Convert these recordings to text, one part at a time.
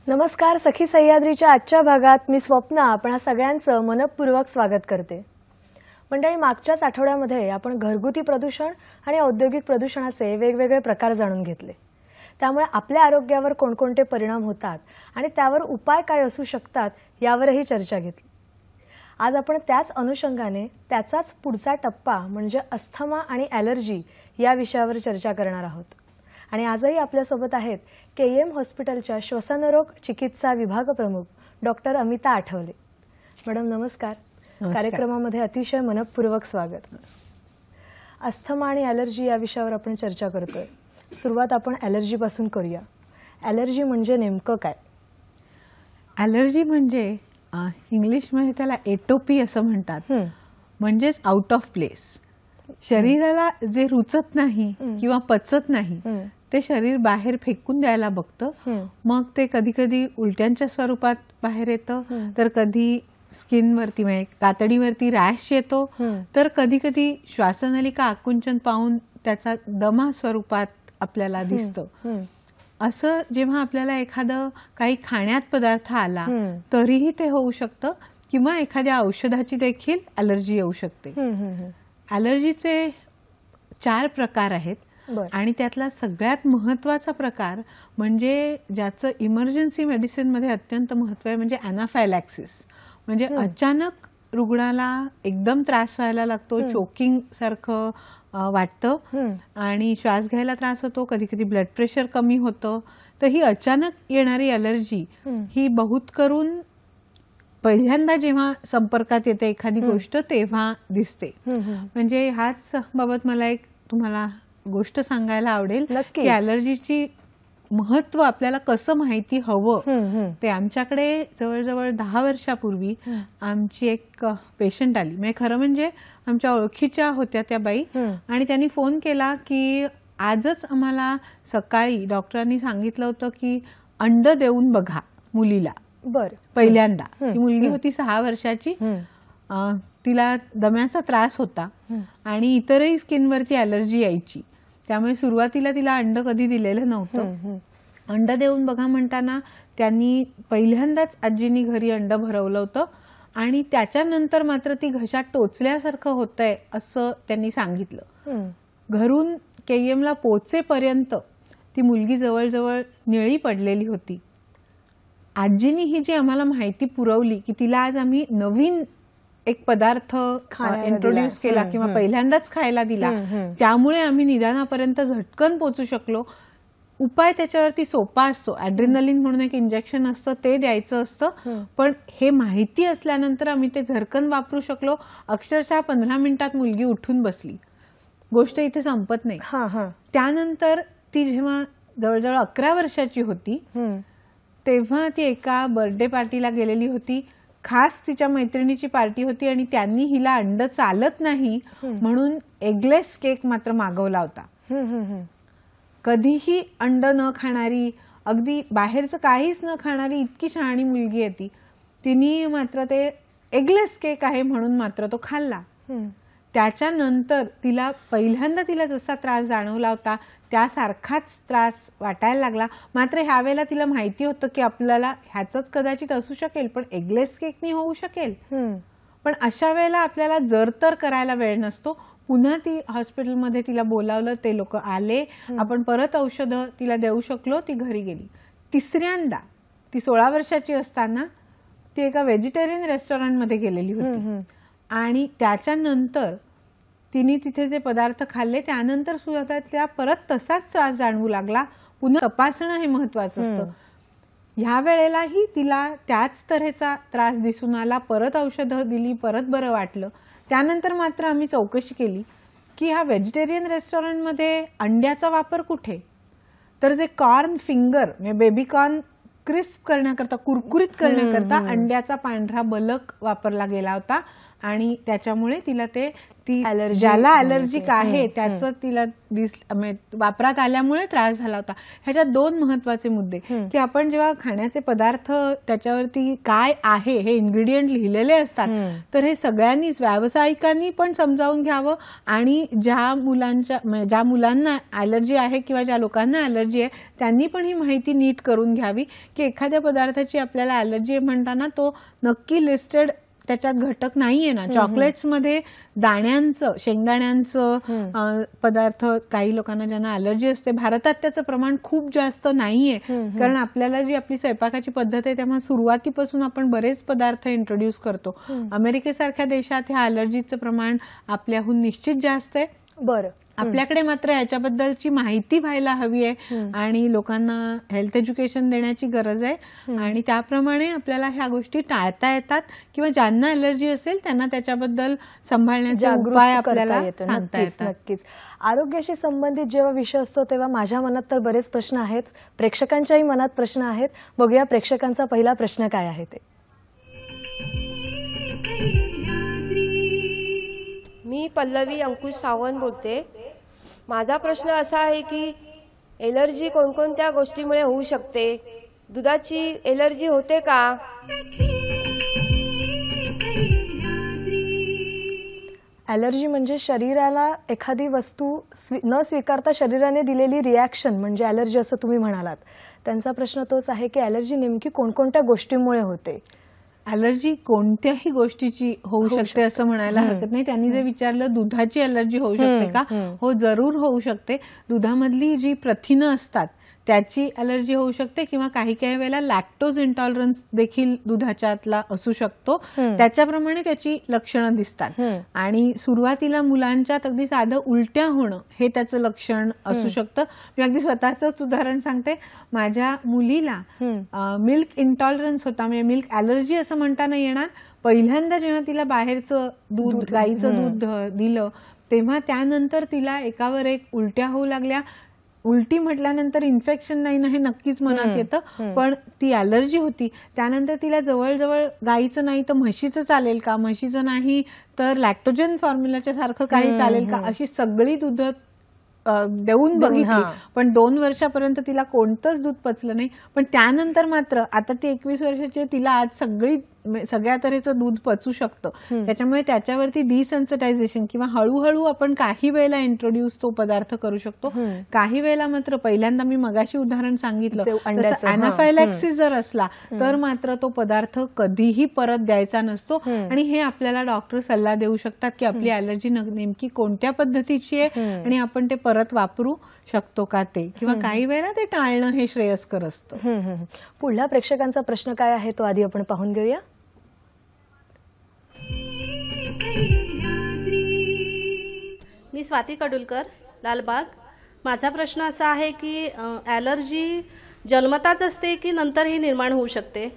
नमस्कार. सखी सह्याद्रीच्या आजच्या भागात मी स्वप्ना आपणा सगळ्यांचं मनपूर्वक स्वागत करते. मंडळी, मागच्याच आठवड्यामध्ये आपण घरगुती प्रदूषण आणि औद्योगिक प्रदूषणाचे वेगवेगळे प्रकार जाणून घेतले. त्यामुळे आपल्या आरोग्यावर कोणकोणते परिणाम होतात आणि त्यावर उपाय काय असू शकतात यावरही चर्चा घेतली. आज आपण त्याच अनुषंगाने त्याचाच पुढचा टप्पा म्हणजे अस्थमा आणि ॲलर्जी या विषयावर चर्चा करणार आहोत. आणि आजही आपल्यासोबत आहेत KM हॉस्पिटलच्या श्वसनरोग चिकित्सा विभाग प्रमुख डॉक्टर अमिता आठवले. मॅडम नमस्कार. कार्यक्रमामध्ये अतिशय मनपूर्वक स्वागत. अस्थमा आणि ॲलर्जी या विषयावर आपण चर्चा करतोय. सुरुवात आपण ॲलर्जीपासून करूया. ॲलर्जी म्हणजे नेमकं काय? ॲलर्जी म्हणजे इंग्लिशमध्ये त्याला एटोपी असं म्हणतात. म्हणजेच आउट ऑफ प्लेस. शरीराला जे रुचत नाही किंवा पचत नाही ते शरीर बाहेर फेकून द्यायला बघतं. मग ते कधी कधी उलट्यांच्या स्वरूपात बाहेर येतं, तर कधी स्किनवरती म्हणजे कातडीवरती रॅश येतो, तर कधी कधी श्वासनलिका आकुंचन पाहून त्याचा दमा स्वरूपात आपल्याला दिसतं. असं जेव्हा आपल्याला एखादं काही खाण्यात पदार्थ आला तरीही ते होऊ शकतं, किंवा एखाद्या औषधाची देखील ॲलर्जी येऊ शकते. ॲलर्जीचे 4 प्रकार आहेत आणि त्यातला सगळ्यात महत्त्वाचा प्रकार म्हणजे ज्याचं इमर्जन्सी मेडिसिनमध्ये अत्यंत महत्त्व आहे म्हणजे ॲनाफायलॅक्सिस. म्हणजे अचानक रुग्णाला एकदम त्रास व्हायला लागतो, चोकिंग सारखं वाटतं आणि श्वास घ्यायला त्रास होतो, कधी कधी ब्लड प्रेशर कमी होतं. तर ही अचानक येणारी ॲलर्जी ही बहुत करून पहिल्यांदा जेव्हा संपर्कात येते एखादी गोष्ट तेव्हा दिसते. म्हणजे ह्याच बाबत मला एक तुम्हाला गोष्ट सांगायला आवडेल की ॲलर्जीची महत्व आपल्याला कसं माहिती हवं ते. आमच्याकडे जवळजवळ 10 वर्षापूर्वी आमची एक पेशंट आली. म्हणजे खरं म्हणजे आमच्या ओळखीच्या होत्या त्या बाई, आणि त्यांनी फोन केला की आजच आम्हाला सकाळी डॉक्टरांनी सांगितलं होतं की अंड देऊन बघा मुलीला. पहिल्यांदा ती मुलगी होती 6 वर्षाची. तिला दम्याचा त्रास होता आणि इतरही स्किनवरती ॲलर्जी यायची. त्यामुळे सुरुवातीला तिला अंड कधी दिलेलं नव्हतं. अंड देऊन बघा म्हणताना त्यांनी पहिल्यांदाच आजींनी घरी अंड भरवलं होतं आणि त्याच्यानंतर मात्र ती घशात टोचल्यासारखं होतंय असं त्यांनी सांगितलं. घरून KMला पोचेपर्यंत ती मुलगी जवळजवळ निळी पडलेली होती. आजींनी ही जी आम्हाला माहिती पुरवली की तिला आज आम्ही नवीन एक पदार्थ इंट्रोड्यूस केला किंवा पहिल्यांदाच खायला दिला, त्यामुळे आम्ही निदानापर्यंत झटकन पोचू शकलो. उपाय त्याच्यावरती सोपा असतो. ॲड्रेनलिन म्हणून एक इंजेक्शन असतं, ते द्यायचं असतं. पण हे माहिती असल्यानंतर आम्ही ते झटकन वापरू शकलो. अक्षरशः 15 मिनिटात मुलगी उठून बसली. गोष्ट इथे संपत नाही. त्यानंतर ती जेव्हा जवळजवळ 11 वर्षाची होती तेव्हा ती एका बर्थडे पार्टीला गेलेली होती. खास तिच्या मैत्रिणीची पार्टी होती आणि त्यांनी हिला अंड चालत नाही म्हणून एगलेस केक मात्र मागवला होता. कधीही अंड न खाणारी, अगदी बाहेरचं काहीच न खाणारी इतकी शहाणी मुलगी आहे ती. तिने मात्र ते एगलेस केक आहे म्हणून मात्र तो खाल्ला. त्याच्यानंतर तिला पहिल्यांदा तिला जसा त्रास जाणवला होता त्यासारखाच त्रास वाटायला लागला. मात्र ह्यावेळेला तिला माहिती होतं की आपल्याला ह्याचंच कदाचित असू शकेल, पण एगलेस केकनी होऊ शकेल. पण अशा वेळेला आपल्याला जर तर करायला वेळ नसतो. पुन्हा ती हॉस्पिटलमध्ये तिला बोलावलं, ते लोक आले, आपण परत औषधं तिला देऊ शकलो, ती घरी गेली. तिसऱ्यांदा ती 16 वर्षाची असताना ती एका व्हेजिटेरियन रेस्टॉरंटमध्ये गेलेली होती आणि त्याच्यानंतर तिने तिथे जे पदार्थ खाल्ले त्यानंतर सुद्धा तिला परत तसाच त्रास जाणवू लागला. पुन्हा तपासणं हे महत्वाचं असतं. ह्या वेळेलाही तिला त्याच तऱ्हेचा त्रास दिसून आला. परत औषधं दिली, परत बरं वाटलं. त्यानंतर मात्र आम्ही चौकशी केली की ह्या व्हेजिटेरियन रेस्टॉरंटमध्ये अंड्याचा वापर कुठे? तर जे कॉर्न फिंगर म्हणजे बेबी कॉर्न क्रिस्प करण्याकरता, कुरकुरीत करण्याकरता अंड्याचा पांढरा बलक वापरला गेला होता आणि त्याच्यामुळे तिला ती Allergy ज्याला होते. ॲलर्जिक आहे त्याचं तिला वापरात आल्यामुळे त्रास झाला होता. ह्याच्यात दोन महत्वाचे मुद्दे की आपण जेव्हा खाण्याचे पदार्थ त्याच्यावरती काय आहे हे इन्ग्रेडियंट लिहिलेले असतात, तर हे सगळ्यांनीच व्यावसायिकांनी पण समजावून घ्यावं आणि ज्या मुलांना ॲलर्जी आहे किंवा ज्या लोकांना ॲलर्जी आहे त्यांनी पण ही माहिती नीट करून घ्यावी की एखाद्या पदार्थाची आपल्याला ॲलर्जी आहे म्हणताना तो नक्की लिस्टेड त्याच्यात घटक नाहीये ना. चॉकलेट्समध्ये दाण्यांचं शेंगदाण्यांचं पदार्थ काही लोकांना ज्यांना ॲलर्जी असते, भारतात त्याचं प्रमाण खूप जास्त नाहीये कारण आपल्याला जी आपली स्वयंपाकाची पद्धत आहे तेव्हा सुरुवातीपासून आपण बरेच पदार्थ इंट्रोड्यूस करतो. अमेरिकेसारख्या देशात ह्या ॲलर्जीचं प्रमाण आपल्याहून निश्चित जास्त आहे. बरं. आपल्याकडे मात्र याच्याबद्दलची माहिती व्हायला हवी आहे आणि लोकांना हेल्थ एज्युकेशन देण्याची गरज आहे आणि त्याप्रमाणे आपल्याला ह्या गोष्टी टाळता येतात किंवा ज्यांना ॲलर्जी असेल त्यांना त्याच्याबद्दल सांभाळण्याचे उपाय आपल्याला सांगता येतात. नक्कीच. आरोग्याशी संबंधित जेव्हा विषय असतो तेव्हा माझ्या मनात तर बरेच प्रश्न आहेत, प्रेक्षकांच्याही मनात प्रश्न आहेत. बघूया प्रेक्षकांचा पहिला प्रश्न काय आहे ते. मी पल्लवी अंकुश सावंत बोलते. माझा प्रश्न असा आहे की एलर्जी कोणकोणत्या गोष्टीमुळे होऊ शकते? दुधाची एलर्जी होते का? ॲलर्जी म्हणजे शरीराला एखादी वस्तू न स्वीकारता शरीराने दिलेली रिॲक्शन म्हणजे ॲलर्जी असं तुम्ही म्हणालात. त्यांचा प्रश्न तोच आहे की ॲलर्जी नेमकी कोणकोणत्या गोष्टीमुळे होते? ॲलर्जी कोणत्याही गोष्टीची होऊ शकते असं म्हणायला हरकत नाही. त्यांनी जे विचारलं दुधाची ॲलर्जी होऊ शकते का, हो जरूर होऊ शकते. दुधामधली जी प्रथिनं असतात त्याची ॲलर्जी होऊ शकते किंवा काही काही वेळेला लॅक्टोज इंटॉलरन्स देखील दुधाच्यातला असू शकतो. त्याच्याप्रमाणे त्याची लक्षणं दिसतात आणि सुरुवातीला मुलांच्यात अगदी साधं उलट्या होणं हे त्याचं लक्षण असू शकतं. मी अगदी स्वतःचंच उदाहरण सांगते. माझ्या मुलीला मिल्क इंटॉलरन्स होता, म्हणजे मिल्क ॲलर्जी असं म्हणता नाही येणार. पहिल्यांदा जेव्हा तिला बाहेरचं दूध गाईचं दूध दिलं तेव्हा त्यानंतर तिला एकावर एक उलट्या होऊ लागल्या. उलटी म्हटल्यानंतर इन्फेक्शन नाही ना हे नक्कीच मनात येतं, पण ती ॲलर्जी होती. त्यानंतर तिला जवळजवळ गाईचं नाही तर म्हशीचं चालेल का, म्हशीचं नाही तर लॅक्टोजन फॉर्म्युलाच्या सारखं काही चालेल का, अशी सगळी दूध देऊन बघितली. पण 2 वर्षापर्यंत तिला कोणतंच दूध पचलं नाही. पण त्यानंतर मात्र आता ती 21 वर्षाची, तिला आज सगळ्या तऱ्हेचं दूध पचू शकतं. त्याच्यामुळे त्याच्यावरती डिसेन्सिटायझेशन किंवा हळूहळू आपण काही वेळेला इंट्रोड्यूस तो पदार्थ करू शकतो. काही वेळेला मात्र पहिल्यांदा मी मगाशी उदाहरण सांगितलं तसं अॅनाफायलॅक्सिस जर असला तर मात्र तो पदार्थ कधीही परत द्यायचा नसतो आणि हे आपल्याला डॉक्टर सल्ला देऊ शकतात की आपली ॲलर्जी नेमकी कोणत्या पद्धतीची आहे आणि आपण ते परत वापरू शकतो का ते, किंवा काही वेळेला ते टाळणं हे श्रेयस्कर असतं. पुढल्या प्रेक्षकांचा प्रश्न काय आहे तो आधी आपण पाहून घेऊया. मी स्वाती कडुलकर, लालबाग. माझा प्रश्न असा आहे की ॲलर्जी जन्मताच असते की नंतरही निर्माण होऊ शकते?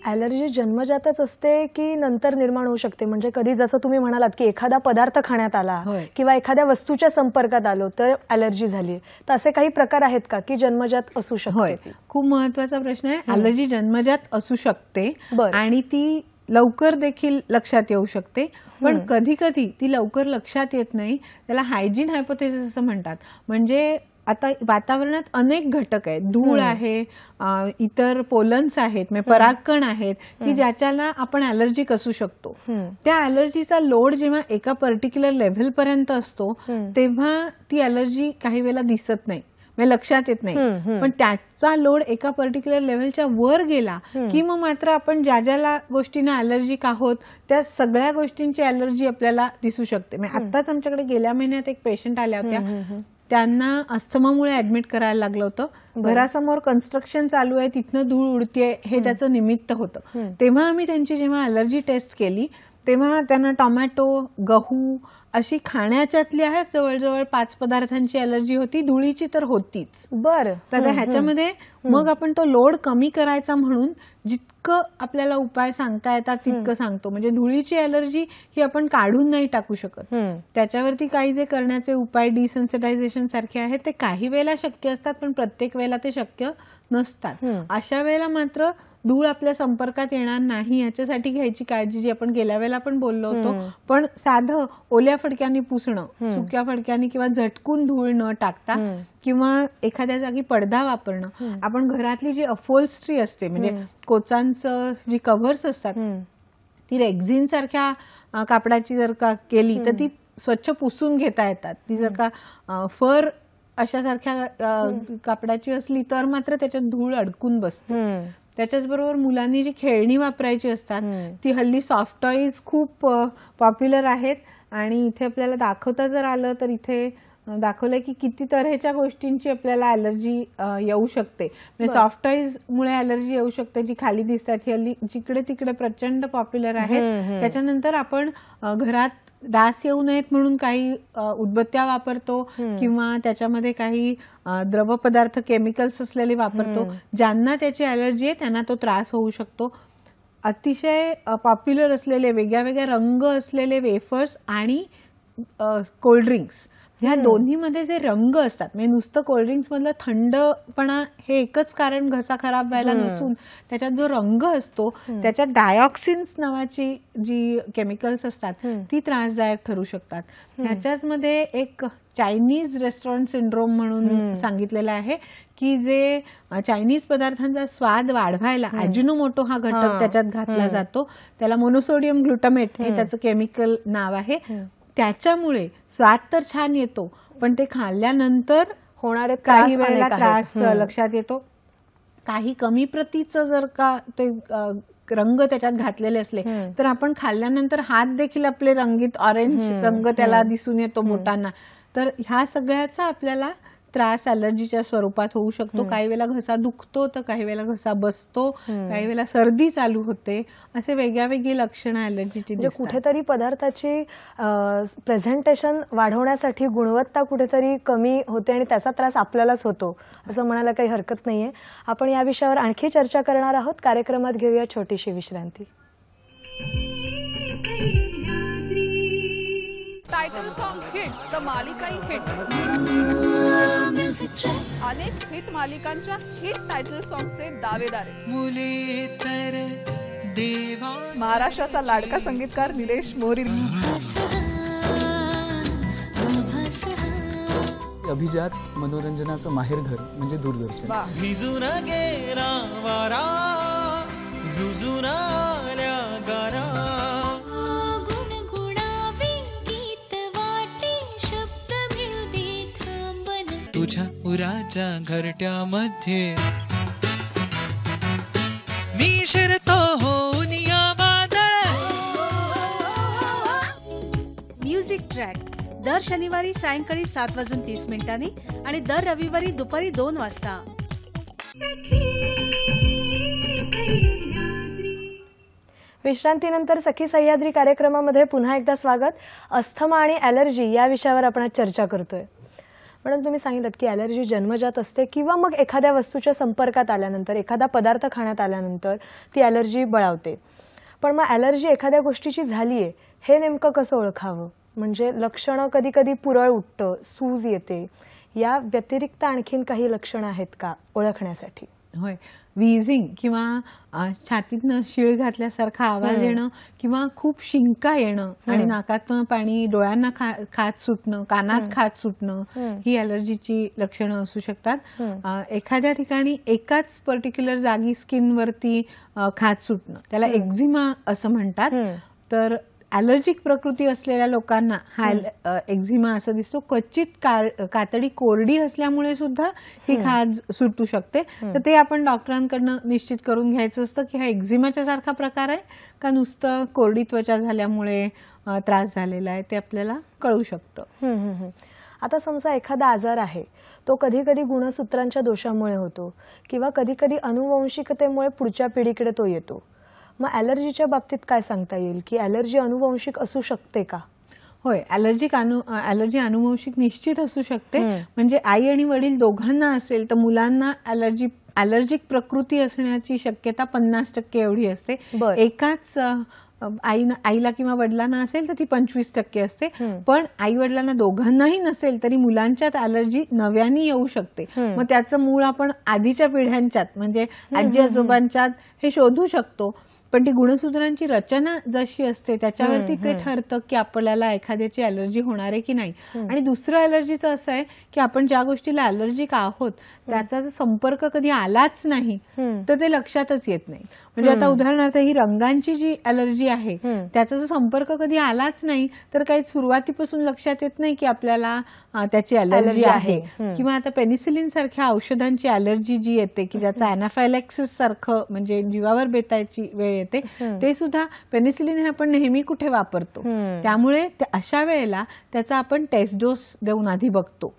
ॲलर्जी जन्मजातच असते की नंतर निर्माण होऊ शकते? म्हणजे कधी जसं तुम्ही म्हणालात की एखादा पदार्थ खाण्यात आला किंवा एखाद्या वस्तूच्या संपर्कात आलो तर ॲलर्जी झाली, तर असे काही प्रकार आहेत का की जन्मजात असू शकते? खूप महत्वाचा प्रश्न आहे. ॲलर्जी जन्मजात असू शकते आणि ती लवकर देखील लक्षात येऊ शकते, पण कधी कधी ती लवकर लक्षात येत नाही. त्याला हायजीन हायपोथेसिस असं म्हणतात. म्हणजे आता वातावरणात अनेक घटक आहेत, धूळ आहे, इतर पोलन्स आहेत, म्हणजे परागकण आहेत की ज्याच्याला आपण ॲलर्जिक असू शकतो. त्या ॲलर्जीचा लोड जेव्हा एका पर्टिक्युलर लेव्हल पर्यंत असतो तेव्हा ती ॲलर्जी काही वेळेला दिसत नाही, लक्षात येत नाही. पण त्याचा लोड एका पर्टिक्युलर लेव्हलच्या वर गेला की मग मात्र आपण ज्या ज्याला गोष्टींना ॲलर्जिक आहोत त्या सगळ्या गोष्टींची ॲलर्जी आपल्याला दिसू शकते. आत्ताच आमच्याकडे गेल्या महिन्यात एक पेशंट आल्या होत्या, त्यांना अस्थमामुळे ऍडमिट करायला लागलं होतं. घरासमोर कन्स्ट्रक्शन चालू आहे, तिथनं धूळ उडतीये हे त्याचं निमित्त होतं. तेव्हा आम्ही त्यांची जेव्हा ॲलर्जी टेस्ट केली तेव्हा त्यांना टोमॅटो, गहू अशी खाण्याच्यातली आहे जवळजवळ 5 पदार्थांची ॲलर्जी होती. धुळीची तर होतीच. बरं. तर ह्याच्यामध्ये मग आपण तो लोड कमी करायचा म्हणून जितकं आपल्याला उपाय सांगता येतात तितकं सांगतो. म्हणजे धुळीची ॲलर्जी ही आपण काढून नाही टाकू शकत. त्याच्यावरती काही जे करण्याचे उपाय डिसेन्सिटायझेशन सारखे आहेत ते काही वेळेला शक्य असतात, पण प्रत्येक वेळेला ते शक्य नसतात. अशा वेळेला मात्र धूळ आपल्या संपर्कात येणार नाही याच्यासाठी घ्यायची काळजी जी आपण गेल्या वेळेला पण बोललो होतो. पण साधं ओल्या फडक्याने पुसणं, सुक्या फडक्याने किंवा झटकून धूळ न टाकता किंवा एखाद्या जागी पडदा वापरणं. आपण घरातली जी अपहोल्स्ट्री असते म्हणजे कोचांचं जी कव्हर्स असतात ती रेक्झिन सारख्या कापडाची जर का केली तर ती स्वच्छ पुसून घेता येतात. ती जर का फर अशा सारख्या कापडाची असली तर मात्र त्याच्यात धूळ अडकून बसते. त्याच्याच बरोबर मुलांनी जी खेळणी वापरायची असतात ती हल्ली सॉफ्ट टॉईज खूप पॉप्युलर आहेत आणि इथे आपल्याला दाखवता जर आलं तर इथे दाखवलंय की किती तऱ्हेच्या गोष्टींची आपल्याला ॲलर्जी येऊ शकते. म्हणजे सॉफ्ट टॉईज मुळे ॲलर्जी येऊ शकते जी खाली दिसतात ही हल्ली जिकडे तिकडे प्रचंड पॉप्युलर आहेत. त्याच्यानंतर आपण घरात डास येऊ नयेत म्हणून काही उदबत्त्या वापरतो किंवा त्याच्यामध्ये काही द्रव पदार्थ केमिकल्स असलेले वापरतो. ज्यांना त्याची ॲलर्जी आहे त्यांना तो त्रास होऊ शकतो. अतिशय पॉप्युलर असलेले वेगळ्या वेगळ्या रंग असलेले वेफर्स आणि कोल्ड्रिंक्स ह्या दोन्हीमध्ये जे रंग असतात म्हणजे नुसतं कोल्ड्रिंक्स मधलं थंडपणा हे एकच कारण घसा खराब व्हायला नसून त्याच्यात जो रंग असतो त्याच्यात डायऑक्सिन्स नावाची जी केमिकल्स असतात ती त्रासदायक ठरू शकतात. ह्याच्याच मध्ये एक चायनीज रेस्टॉरंट सिंड्रोम म्हणून सांगितलेलं आहे की जे चायनीज पदार्थांचा स्वाद वाढवायला अजिनोमोटो हा घटक त्याच्यात घातला जातो. त्याला मोनोसोडियम ग्लुटामेट हे त्याचं केमिकल नाव आहे. त्याच्यामुळे स्वाद तर छान येतो पण ते खाल्ल्यानंतर होणारे काही वेळेला त्रास लक्षात येतो. काही कमी प्रतीचं जर का ते रंग त्याच्यात घातलेले असले तर आपण खाल्ल्यानंतर हात देखील आपले रंगीत ऑरेंज रंग त्याला दिसून येतो बोटांना. तर ह्या सगळ्याचा आपल्याला त्रास ॲलर्जीच्या स्वरूपात होऊ शकतो. काही वेळेला घसा दुखतो तर काही वेळेला घसा बसतो, काही वेळेला सर्दी चालू होते. असे वेगळ्या वेगळी लक्षणं ॲलर्जीची दिसतात. कुठेतरी पदार्थाची प्रेझेंटेशन वाढवण्यासाठी गुणवत्ता कुठेतरी कमी होते आणि त्याचा त्रास आपल्यालाच होतो असं म्हणायला काही हरकत नाहीये. आपण या विषयावर आणखी चर्चा करणार आहोत. कार्यक्रमात घेऊया छोटीशी विश्रांती. टायटल सॉन्ग हिट तर मालिकाही हिट. अनेक हिट मालिकांच्या हिट टायटल सॉन्गचे दावेदार महाराष्ट्राचा लाडका संगीतकार निलेश मोरी. अभिजात मनोरंजनाचं माहेरघर म्हणजे दूरदर्शन. भिजून गेला वारा रुजून आल्या गारा तुझ्या उराच्या घरट्यामध्ये मी शिरतो होऊन या वादळ. म्युझिक ट्रॅक दर शनिवारी सायंकाळी 7:30 आणि दर रविवारी दुपारी 2 वाजता. विश्रांतीनंतर सखी सह्याद्री कार्यक्रमामध्ये पुन्हा एकदा स्वागत. अस्थमा आणि ॲलर्जी या विषयावर आपण आज चर्चा करतोय. मॅडम तुम्ही सांगितलं की ॲलर्जी जन्मजात असते किंवा मग एखाद्या वस्तूच्या संपर्कात आल्यानंतर एखादा पदार्थ खाण्यात आल्यानंतर ती ॲलर्जी बळावते. पण मग ॲलर्जी एखाद्या गोष्टीची झाली आहे हे नेमकं कसं ओळखावं? म्हणजे लक्षणं कधी कधी पुरळ उठतं, सूज येते, या व्यतिरिक्त आणखीन काही लक्षणं आहेत का ओळखण्यासाठी? होय, विझिंग किंवा छातीतनं शिळ घातल्यासारखा आवाज येणं किंवा खूप शिंका येणं आणि नाकातनं पाणी डोळ्यांना खाज सुटणं, कानात खाज सुटणं ही ॲलर्जीची लक्षणं असू शकतात. एखाद्या ठिकाणी एकाच पर्टिक्युलर जागी स्किनवरती खाज सुटणं त्याला एक्झिमा असं म्हणतात. तर ॲलर्जिक प्रकृती असलेल्या लोकांना हा एक्झिमा असं दिसतो. क्वचित कातडी कोरडी असल्यामुळे सुद्धा ही खाज सुटू शकते. तर ते आपण डॉक्टरांकडनं निश्चित करून घ्यायचं असतं की हा एक्झिमाच्या सारखा प्रकार आहे का नुसतं कोरडी त्वचा झाल्यामुळे त्रास झालेला आहे, ते आपल्याला कळू शकतं. आता समजा एखादा आजार आहे तो कधी कधी गुणसूत्रांच्या दोषामुळे होतो किंवा कधी कधी अनुवंशिकतेमुळे पुढच्या पिढीकडे तो येतो. मग ॲलर्जीच्या बाबतीत काय सांगता येईल की ॲलर्जी अनुवंशिक असू शकते का? होय, ॲलर्जी अनुवंशिक निश्चित असू शकते. म्हणजे आई आणि वडील दोघांना असेल तर मुलांना ॲलर्जिक प्रकृती असण्याची शक्यता 50% एवढी असते. एकाच आईला किंवा वडिलांना असेल तर ती 25% असते, पण आई वडिलांना दोघांनाही नसेल तरी मुलांच्यात ॲलर्जी नव्याने येऊ शकते. मग त्याचं मूळ आपण आधीच्या पिढ्यांच्यात म्हणजे आजी आजोबांच्यात हे शोधू शकतो. पण ती गुणसूत्रांची रचना जशी असते त्याच्यावरती ते ठरतं की आपल्याला एखाद्याची ॲलर्जी होणार आहे की नाही. आणि दुसरं ॲलर्जीचं असं आहे की आपण ज्या गोष्टीला ॲलर्जिक आहोत त्याचा जर संपर्क कधी आलाच नाही तर ते लक्षातच येत नाही. म्हणजे आता उदाहरणार्थ ही रंगांची जी ॲलर्जी आहे त्याचा जर संपर्क कधी आलाच नाही तर काही सुरुवातीपासून लक्षात येत नाही की आपल्याला त्याची ॲलर्जी आहे. किंवा आता पेनिसिलिन सारख्या औषधांची ॲलर्जी जी येते की ज्याचा अॅनाफायलॅक्सिस सारखं म्हणजे जीवावर बेतायची वेळ येते, ते सुद्धा पेनिसिलिन हे आपण नेहमी कुठे वापरतो. त्यामुळे अशा वेळेला त्याचा आपण टेस्ट डोस देऊन आधी बघतो.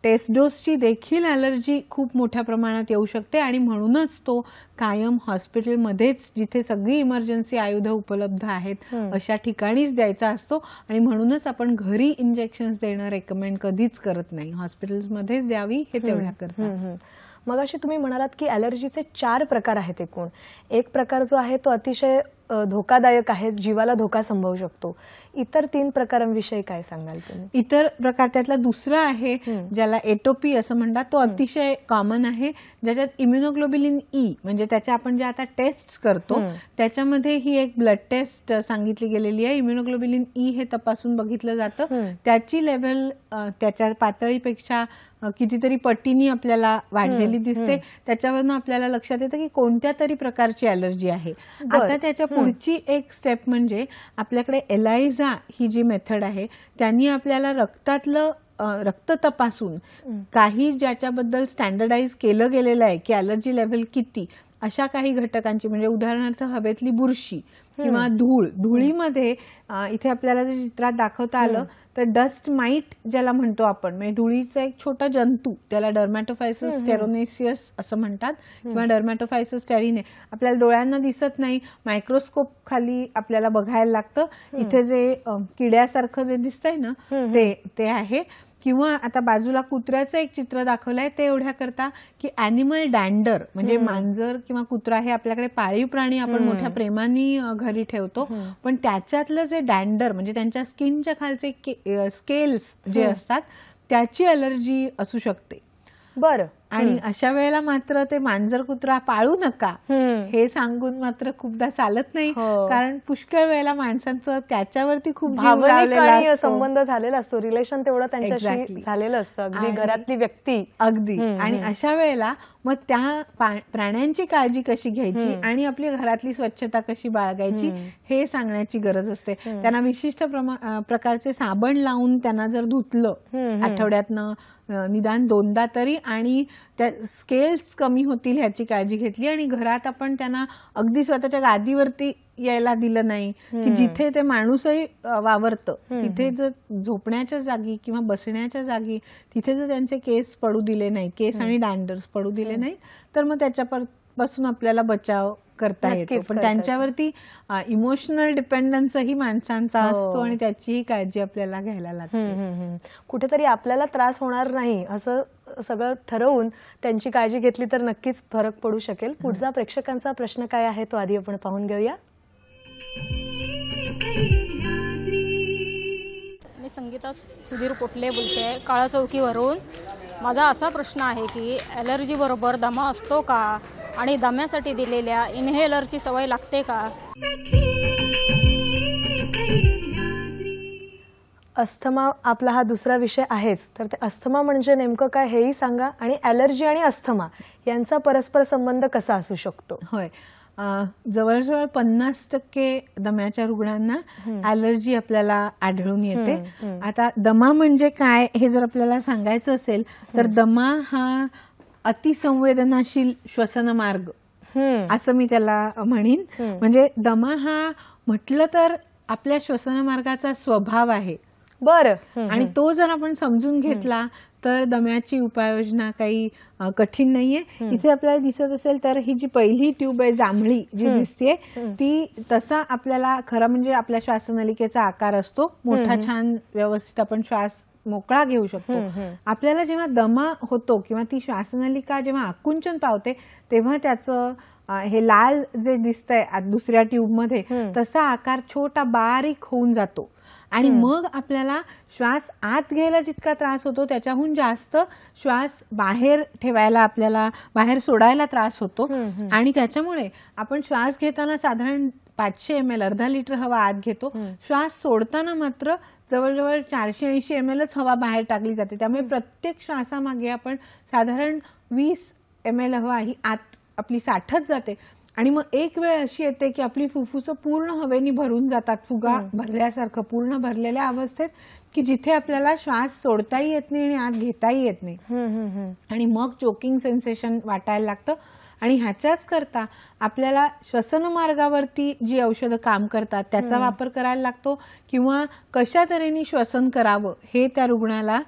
टेस्ट डोसची देखील ॲलर्जी खूप मोठ्या प्रमाणात येऊ शकते आणि म्हणूनच तो कायम हॉस्पिटलमध्येच जिथे सगळी इमर्जन्सी आयुधं उपलब्ध आहेत अशा ठिकाणीच द्यायचा असतो. आणि म्हणूनच आपण घरी इंजेक्शन्स देणं रेकमेंड कधीच करत नाही, हॉस्पिटल्समध्येच द्यावी हे तेवढ्या करतात. मग अशी तुम्ही म्हणालात की ॲलर्जीचे 4 प्रकार आहेत एकूण. एक प्रकार जो आहे तो अतिशय धोकादायक आहे, जीवाला धोका संभवू शकतो. इतर 3 प्रकारांविषयी काय सांगाल तुम्ही? इतर प्रकार त्यातला दुसरा आहे ज्याला एटोपी असं म्हणतात, तो अतिशय कॉमन आहे, ज्याच्यात इम्युनोग्लोबिलिन ई म्हणजे त्याच्या आपण जे आता टेस्ट करतो त्याच्यामध्ये ही एक ब्लड टेस्ट सांगितली गेलेली आहे. इम्युनोग्लोबिलिन ई हे तपासून बघितलं जातं, त्याची लेव्हल त्याच्या पातळीपेक्षा कितीतरी पटीनी आपल्याला वाढलेली दिसते. त्याच्यावरनं आपल्याला लक्षात येतं की कोणत्या तरी प्रकारची ॲलर्जी आहे. आता त्याच्या पुढची एक स्टेप म्हणजे आपल्याकडे एलायझा ही जी मेथड आहे त्यांनी आपल्याला रक्तातलं रक्त तपासून काही ज्याच्याबद्दल स्टँडर्डाइज केलं गेलेलं आहे की ॲलर्जी लेव्हल किती, अशा काही घटकांची म्हणजे उदाहरणार्थ हवेतली बुरशी किंवा धुळीमध्ये इथे आपल्याला जे चित्रात दाखवता आलं तर डस्ट माइट ज्याला म्हणतो आपण, म्हणजे धुळीचा एक छोटा जंतू त्याला डर्मॅटोफायसस स्टेरोनेसियस असं म्हणतात किंवा डर्मॅटोफायसस स्टेरिने, आपल्याला डोळ्यांना दिसत नाही, मायक्रोस्कोप खाली आपल्याला बघायला लागतं. इथे जे किड्यासारखं जे दिसतंय ना ते आहे. किंवा आता बाजूला कुत्र्याचं एक चित्र दाखवलंय ते एवढ्या करता की ॲनिमल डॅन्डर म्हणजे मांजर किंवा कुत्रा हे आपल्याकडे पाळीव प्राणी आपण मोठ्या प्रेमाने घरी ठेवतो, पण त्याच्यातलं जे डॅन्डर म्हणजे त्यांच्या स्किनच्या खालचे स्केल्स जे असतात त्याची ॲलर्जी असू शकते. बरं. आणि अशा वेळेला मात्र ते मांजर कुत्रा पाळू नका हे सांगून मात्र खूपदा चालत नाही, कारण पुष्कळ वेळेला माणसांचं त्याच्यावरती खूप भावनिक संबंध झालेला असतो, रिलेशन तेवढं त्यांच्याशी झालेलं असतं, अगदी घरातली व्यक्ती अगदी. आणि अशा वेळेला मग त्या प्राण्यांची काळजी कशी घ्यायची आणि आपली घरातली स्वच्छता कशी बाळगायची हे सांगण्याची गरज असते. त्यांना विशिष्ट प्रकारचे साबण लावून त्यांना जर धुतलं आठवड्यातनं निदान 2दा तरी आणि त्या स्केल्स कमी होतील ह्याची काळजी घेतली आणि घरात आपण त्यांना अगदी स्वतःच्या गादीवरती यायला दिलं नाही की जिथे ते माणूसही वावरतं तिथे जर झोपण्याच्या जागी किंवा बसण्याच्या जागी तिथे जर त्यांचे केस पडू दिले नाही, केस आणि डॅन्डर्स पडू दिले नाही तर मग त्याच्यापासून आपल्याला बचाव करता येतो. पण त्यांच्यावरती इमोशनल डिपेंडन्सही माणसांचा असतो आणि त्याचीही काळजी आपल्याला घ्यायला लागते. कुठेतरी आपल्याला त्रास होणार नाही असं सगळं ठरवून त्यांची काळजी घेतली तर नक्कीच फरक पडू शकेल. पुढचा प्रेक्षकांचा प्रश्न काय आहे तो आधी आपण पाहून घेऊया. मी संगीता सुधीर कोटले बोलते काळा चौकीवरून. माझा असा प्रश्न आहे की ॲलर्जी बरोबर दमा असतो का आणि दम्यासाठी दिलेल्या इन्हेलरची सवय लागते का? अस्थमा आपला हा दुसरा विषय आहेच, तर ते अस्थमा म्हणजे नेमकं काय हेही सांगा आणि ॲलर्जी आणि अस्थमा यांचा परस्पर संबंध कसा असू शकतो? होय, जवळजवळ 50% दम्याच्या रुग्णांना ॲलर्जी आपल्याला आढळून येते. आता दमा म्हणजे काय हे जर आपल्याला सांगायचं असेल तर दमा हा अतिसंवेदनाशील श्वसन मार्ग असं मी त्याला म्हणीन. म्हणजे दमा हा म्हटलं तर आपल्या श्वसन मार्गाचा स्वभाव आहे. बरं. आणि तो जर आपण समजून घेतला तर दम्याची उपाययोजना काही कठीण नाहीये. इथे आपल्याला दिसत असेल तर ही जी पहिली ट्यूब आहे जांभळी जी दिसतेय ती तसा आपल्याला खरं म्हणजे आपल्या श्वासनलिकेचा आकार असतो मोठा, छान व्यवस्थित आपण श्वास मोकळा घेऊ शकतो. आपल्याला जेव्हा दमा होतो किंवा ती श्वासनलिका जेव्हा आकुंचन पावते तेव्हा त्याचं हे लाल जे दिसतंय दुसऱ्या ट्यूबमध्ये तसा आकार छोटा बारीक होऊन जातो आणि मग आपल्याला श्वास आत घ्यायला जितका त्रास होतो त्याच्याहून जास्त श्वास बाहेर ठेवायला, आपल्याला बाहेर सोडायला त्रास होतो. आणि त्याच्यामुळे आपण श्वास घेताना साधारण 500 ml, अर्धा लिटर हवा आत घेतो. श्वास सोडताना मात्र जवळजवळ 480 mlच हवा बाहेर टाकली जाते. त्यामुळे प्रत्येक श्वासामागे आपण साधारण 20 ml हवा ही आत आपली साठत जाते. आणि मग एक वेळ अशी येते की आपली फुफ्फुसं पूर्ण हवेनी भरून जातात, फुगा भरल्यासारखं पूर्ण भरलेल्या अवस्थेत, की जिथे आपल्याला श्वास सोडताही येत नाही आणि आत घेताही येत नाही. आणि मग चोकिंग सेन्सेशन वाटायला लागतं. आणि ह्याच्याच करता आपल्याला श्वसन मार्गावरती जी औषधं काम करतात त्याचा वापर करायला लागतो, किंवा कशा तऱ्हेने श्वसन करावं हे त्या रुग्णाला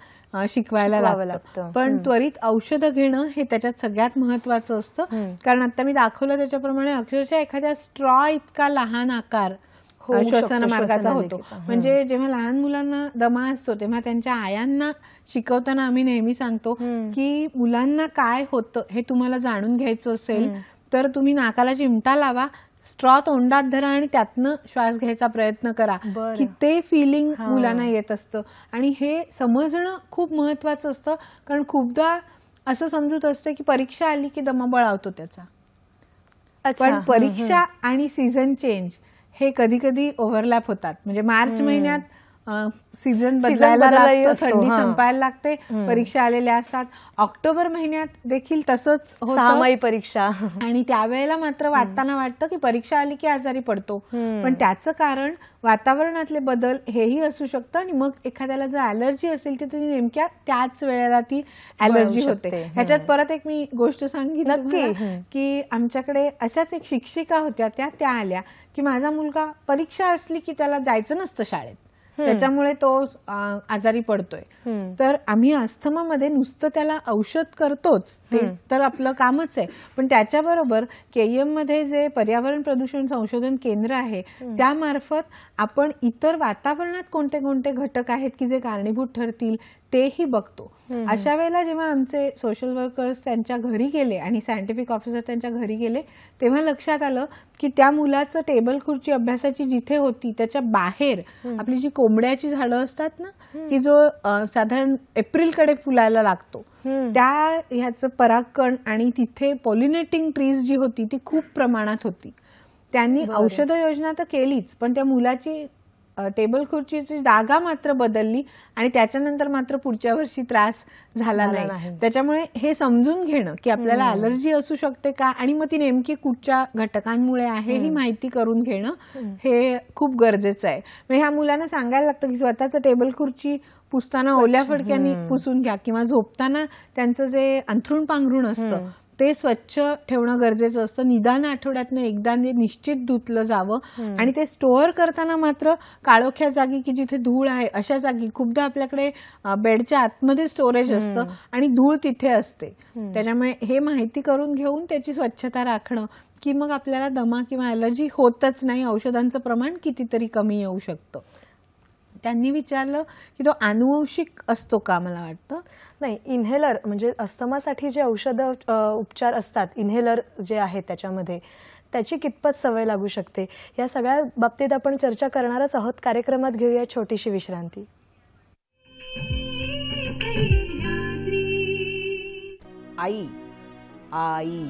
शिकवायला लागतं. पण त्वरित औषधं घेणं हे त्याच्यात सगळ्यात महत्वाचं असतं. कारण आता मी दाखवलं त्याच्याप्रमाणे अक्षरशः एखाद्या स्ट्रॉ इतका लहान आकार श्वसन मार्गाचा होतो. म्हणजे जेव्हा लहान मुलांना दमा असतो तेव्हा त्यांच्या आयांना शिकवताना आम्ही नेहमी सांगतो की मुलांना काय होतं हे तुम्हाला जाणून घ्यायचं असेल तर तुम्ही नाकाला चिमटा लावा, स्ट्रॉ तोंडात धरा आणि त्यातनं श्वास घ्यायचा प्रयत्न करा, की ते फिलिंग मुलांना येत असतं. आणि हे समजणं खूप महत्वाचं असतं. कारण खूपदा असं समजूत असते की परीक्षा आली की दमा बळावतो त्याचा, पण परीक्षा आणि सीझन चेंज हे कधी कधी ओव्हरलॅप होतात. म्हणजे मार्च महिन्यात सीझन बदलायला लागतं, थंडी संपायला लागते, परीक्षा आलेल्या असतात. ऑक्टोबर महिन्यात देखील तसंच होतं, 6 परीक्षा. आणि त्यावेळेला मात्र वाटतं की परीक्षा आली की आजारी पडतो. पण त्याचं कारण वातावरणातले बदल हेही असू शकतं. आणि मग एखाद्याला जर ॲलर्जी असेल तर ती नेमक्या त्याच वेळेला ती ॲलर्जी होते. ह्याच्यात परत एक मी गोष्ट सांगितली की आमच्याकडे अशाच एक शिक्षिका होत्या, त्या आल्या की माझा मुलगा परीक्षा असली की त्याला जायचं नसतं शाळेत, त्याच्यामुळे तो आजारी पडतोय. तर आम्ही अस्थमामध्ये नुसतं त्याला औषध करतोच, ते तर आपलं कामच आहे. पण त्याच्याबरोबर केईएम मध्ये जे पर्यावरण प्रदूषण संशोधन केंद्र आहे त्यामार्फत आपण इतर वातावरणात कोणते कोणते घटक आहेत की जे कारणीभूत ठरतील तेही बघतो. अशा वेळेला जेव्हा आमचे सोशल वर्कर्स त्यांच्या घरी गेले आणि सायंटिफिक ऑफिसर त्यांच्या घरी गेले तेव्हा लक्षात आलं की त्या मुलाचं टेबल खुर्ची अभ्यासाची जिथे होती त्याच्या बाहेर आपली जी कोंबड्याची झाडं असतात ना, की जो साधारण एप्रिलकडे फुलायला लागतो, त्या ह्याचं परागकण आणि तिथे पॉलिनेटिंग ट्रीज जी होती ती खूप प्रमाणात होती. त्यांनी औषध योजना तर केलीच, पण त्या मुलाची टेबल खुर्चीची जागा मात्र बदलली आणि त्याच्यानंतर मात्र पुढच्या वर्षी त्रास झाला नाही. त्याच्यामुळे हे समजून घेणं की आपल्याला ॲलर्जी असू शकते का आणि मग ती नेमकी कुठच्या घटकांमुळे आहे ही माहिती करून घेणं हे खूप गरजेचं आहे. मग ह्या मुलांना सांगायला लागतं की स्वतःचं टेबल खुर्ची पुसताना ओल्या फडक्याने पुसून घ्या, किंवा झोपताना त्यांचं जे अंथरूण पांघरूण असतं ते स्वच्छ ठेवणं गरजेचं असतं. निदान आठवड्यातनं एकदा निश्चित धुतलं जावं. आणि ते स्टोअर करताना मात्र काळोख्या जागी की जिथे धूळ आहे अशा जागी, खूपदा आपल्याकडे बेडच्या आतमध्ये स्टोरेज असतं आणि धूळ तिथे असते, त्याच्यामुळे हे माहिती करून घेऊन त्याची स्वच्छता राखणं की मग आपल्याला दमा किंवा ॲलर्जी होतच नाही, औषधांचं प्रमाण कितीतरी कमी येऊ शकतं. त्यांनी विचारलं की तो आनुवंशिक असतो का. मला वाटतं नाही, इन्हेलर म्हणजे अस्थमासाठी जे औषधं उपचार असतात, इन्हेलर जे आहेत त्याच्यामध्ये त्याची कितपत सवय लागू शकते या सगळ्या बाबतीत आपण चर्चा करणारच आहोत. कार्यक्रमात घेऊया छोटीशी विश्रांती. आई आई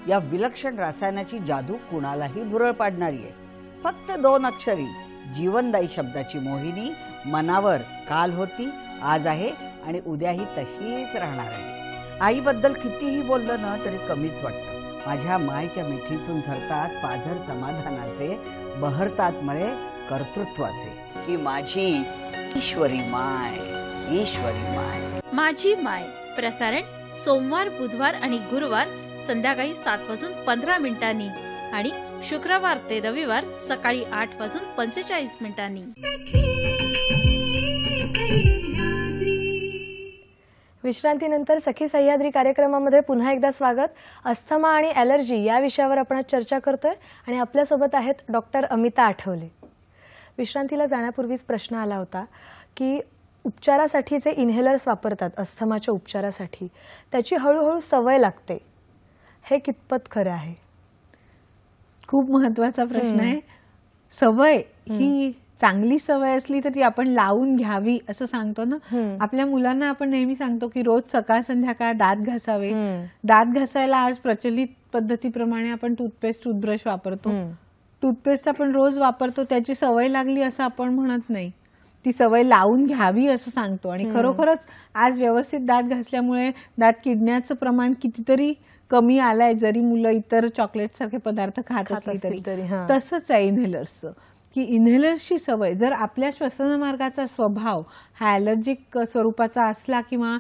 या विलक्षण रसायनाची जादू कुणालाही भुरळ पाडणारी आहे. फक्त 2 अक्षरी जीवनदायी शब्दाची मोहिनी मनावर काल होती, आज आहे आणि उद्याही तशीच राहणार आहे. आईबद्दल कितीही बोललं ना तरी कमीच वाटतं. माझ्या मायच्या मिठीतून झरतात पाझर समाधानाचे, बहरतात मळे कर्तृत्वाचे. ही माझी ईश्वरी माय, ईश्वरी माय. माझी माय प्रसारण सोमवार, बुधवार आणि गुरुवार संध्याकाळी 7:15 आणि शुक्रवार ते रविवार सकाळी 8:45 विश्रांतीनंतर सखी सह्याद्री कार्यक्रमामध्ये पुन्हा एकदा स्वागत. अस्थमा आणि ॲलर्जी या विषयावर आपण चर्चा करतोय आणि आपल्यासोबत आहेत डॉक्टर अमिता आठवले. विश्रांतीला जाण्यापूर्वीच प्रश्न आला होता की उपचारासाठी जे इन्हेलर्स वापरतात अस्थमाच्या उपचारासाठी त्याची हळूहळू सवय लागते, हे कितपत खरं आहे? खूप महत्वाचा प्रश्न आहे. सवय ही चांगली सवय असली तर ती आपण लावून घ्यावी असं सांगतो ना. आपल्या मुलांना आपण नेहमी सांगतो की रोज सकाळ संध्याकाळ दात घासावे. दात घासायला आज प्रचलित पद्धतीप्रमाणे आपण टूथपेस्ट टूथब्रश वापरतो. टूथपेस्ट आपण रोज वापरतो, त्याची सवय लागली असं आपण म्हणत नाही. ती सवय लावून घ्यावी असं सांगतो. आणि खरोखरच आज व्यवस्थित दात घासल्यामुळे दात किडण्याचं प्रमाण कितीतरी कमी आलंय, जरी मुलं इतर चॉकलेट सारखे पदार्थ खात असली तरी. तसंच आहे इन्हेलर्सचं, की इन्हेलर्सची सवय जर आपल्या श्वसनमार्गाचा स्वभाव हा ॲलर्जिक स्वरूपाचा असला किंवा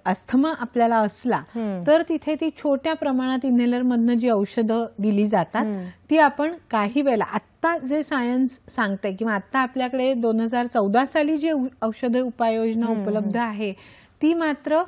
अस्थमा आपल्याला असला तर तिथे ती छोट्या प्रमाणात इन्हेलर मधनं जी औषधं दिली जातात ती आपण काही वेळेला, आत्ता जे सायन्स सांगतंय किंवा आत्ता आपल्याकडे 2014 साली जी औषध उपाययोजना उपलब्ध आहे ती मात्र